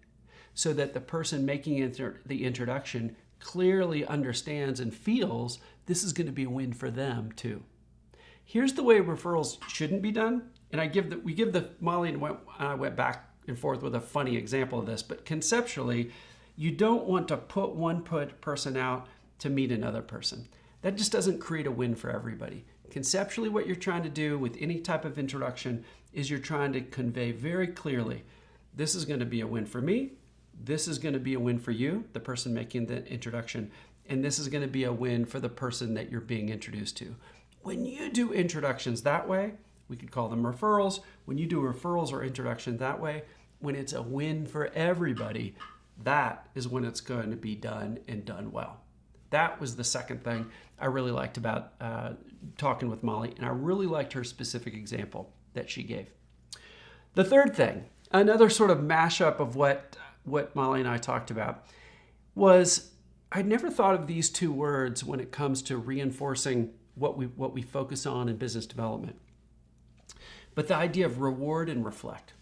Speaker 1: so that the person making the introduction clearly understands and feels this is going to be a win for them too. Here's the way referrals shouldn't be done. And Molly and I went back and forth with a funny example of this, but conceptually, you don't want to put one person out to meet another person. That just doesn't create a win for everybody. Conceptually, what you're trying to do with any type of introduction is you're trying to convey very clearly, this is going to be a win for me, this is going to be a win for you, the person making the introduction, and this is going to be a win for the person that you're being introduced to. When you do introductions that way, we could call them referrals. When you do referrals or introductions that way, when it's a win for everybody, that is when it's going to be done and done well. That was the second thing I really liked about talking with Molly, and I really liked her specific example that she gave. The third thing, another sort of mashup of what Molly and I talked about, was I'd never thought of these two words when it comes to reinforcing what we focus on in business development. But the idea of reward and reflect.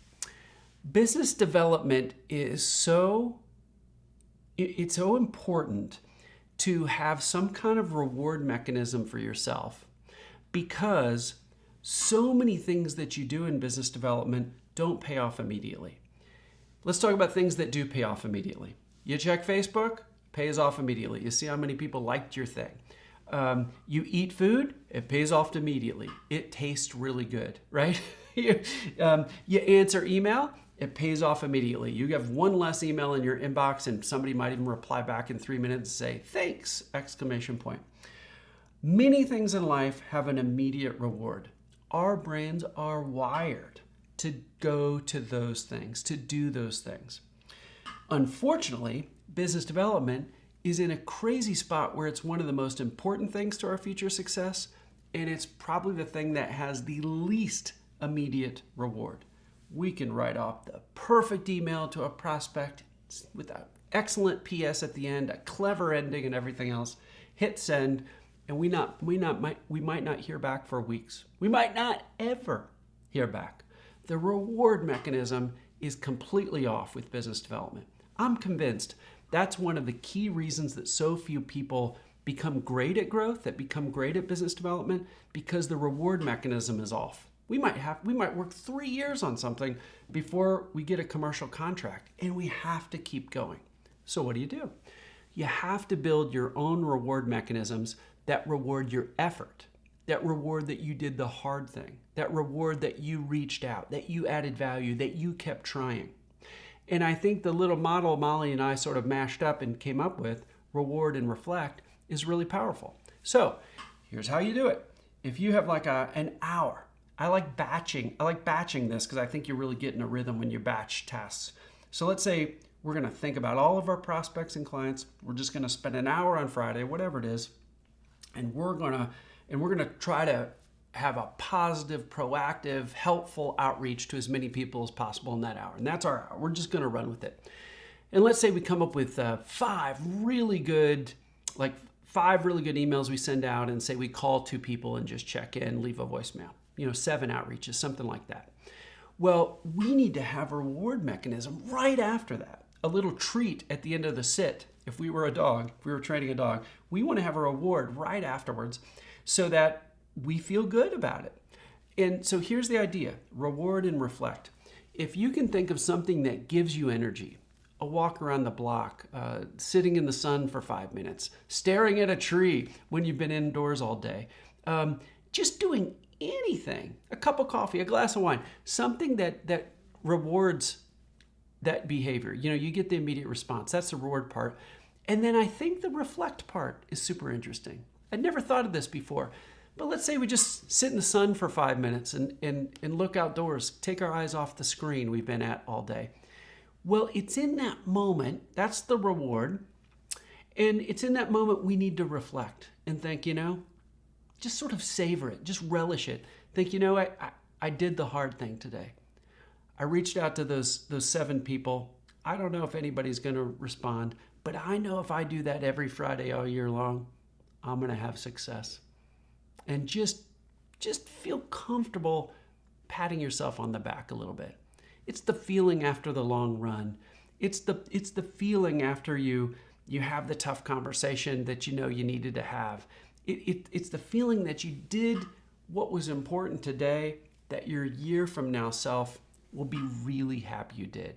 Speaker 1: Business development is so important to have some kind of reward mechanism for yourself, because so many things that you do in business development don't pay off immediately. Let's talk about things that do pay off immediately. You check Facebook, pays off immediately. You see how many people liked your thing. You eat food, it pays off immediately. It tastes really good, right? You answer email, it pays off immediately. You have one less email in your inbox and somebody might even reply back in 3 minutes and say, thanks, exclamation point. Many things in life have an immediate reward. Our brains are wired to go to those things, to do those things. Unfortunately, business development is in a crazy spot where it's one of the most important things to our future success, and it's probably the thing that has the least immediate reward. We can write off the perfect email to a prospect with an excellent PS at the end, a clever ending and everything else, hit send, and we might not hear back for weeks. We might not ever hear back. The reward mechanism is completely off with business development. I'm convinced that's one of the key reasons that so few people become great at growth, that become great at business development, because the reward mechanism is off. We might work 3 years on something before we get a commercial contract, and we have to keep going. So what do? You have to build your own reward mechanisms that reward your effort, that reward that you did the hard thing, that reward that you reached out, that you added value, that you kept trying. And I think the little model Molly and I sort of mashed up and came up with, reward and reflect, is really powerful. So here's how you do it. If you have like an hour, I like batching this because I think you really get in a rhythm when you batch tasks. So let's say we're going to think about all of our prospects and clients. We're just going to spend an hour on Friday, whatever it is, and we're going to try to have a positive, proactive, helpful outreach to as many people as possible in that hour. And that's our hour. We're just going to run with it. And let's say we come up with five really good emails we send out, and say we call 2 people and just check in, leave a voicemail. 7 outreaches, something like that. Well, we need to have a reward mechanism right after that. A little treat at the end of the sit. If we were training a dog, we want to have a reward right afterwards so that we feel good about it. And so here's the idea, reward and reflect. If you can think of something that gives you energy, a walk around the block, sitting in the sun for 5 minutes, staring at a tree when you've been indoors all day, just doing anything, a cup of coffee, a glass of wine, something that rewards that behavior. You get the immediate response. That's the reward part. And then I think the reflect part is super interesting. I'd never thought of this before. But let's say we just sit in the sun for 5 minutes and look outdoors, take our eyes off the screen we've been at all day. Well, it's in that moment, that's the reward. And it's in that moment we need to reflect and think, just sort of savor it, just relish it. Think, I did the hard thing today. I reached out to those 7 people. I don't know if anybody's going to respond, but I know if I do that every Friday all year long, I'm going to have success. And just feel comfortable patting yourself on the back a little bit. It's the feeling after the long run. It's the feeling after you have the tough conversation that you needed to have. It's the feeling that you did what was important today, that your year from now self will be really happy you did.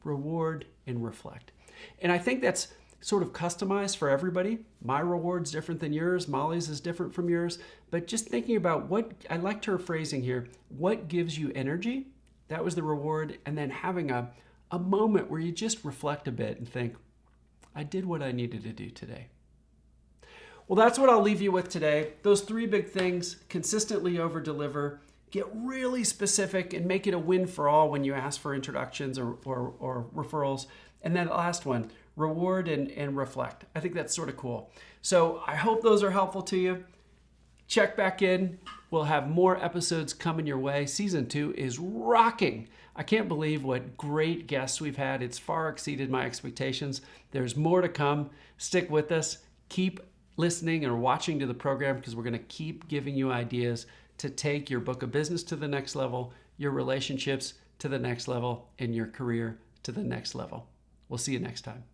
Speaker 1: Reward and reflect. And I think that's sort of customized for everybody. My reward's different than yours. Molly's is different from yours. But just thinking about I liked her phrasing here, what gives you energy? That was the reward. And then having a moment where you just reflect a bit and think, I did what I needed to do today. Well, that's what I'll leave you with today. Those 3 big things: consistently over-deliver, get really specific and make it a win for all when you ask for introductions or referrals. And then the last one, reward and reflect. I think that's sort of cool. So I hope those are helpful to you. Check back in. We'll have more episodes coming your way. Season 2 is rocking. I can't believe what great guests we've had. It's far exceeded my expectations. There's more to come. Stick with us. Keep listening or watching to the program, because we're going to keep giving you ideas to take your book of business to the next level, your relationships to the next level, and your career to the next level. We'll see you next time.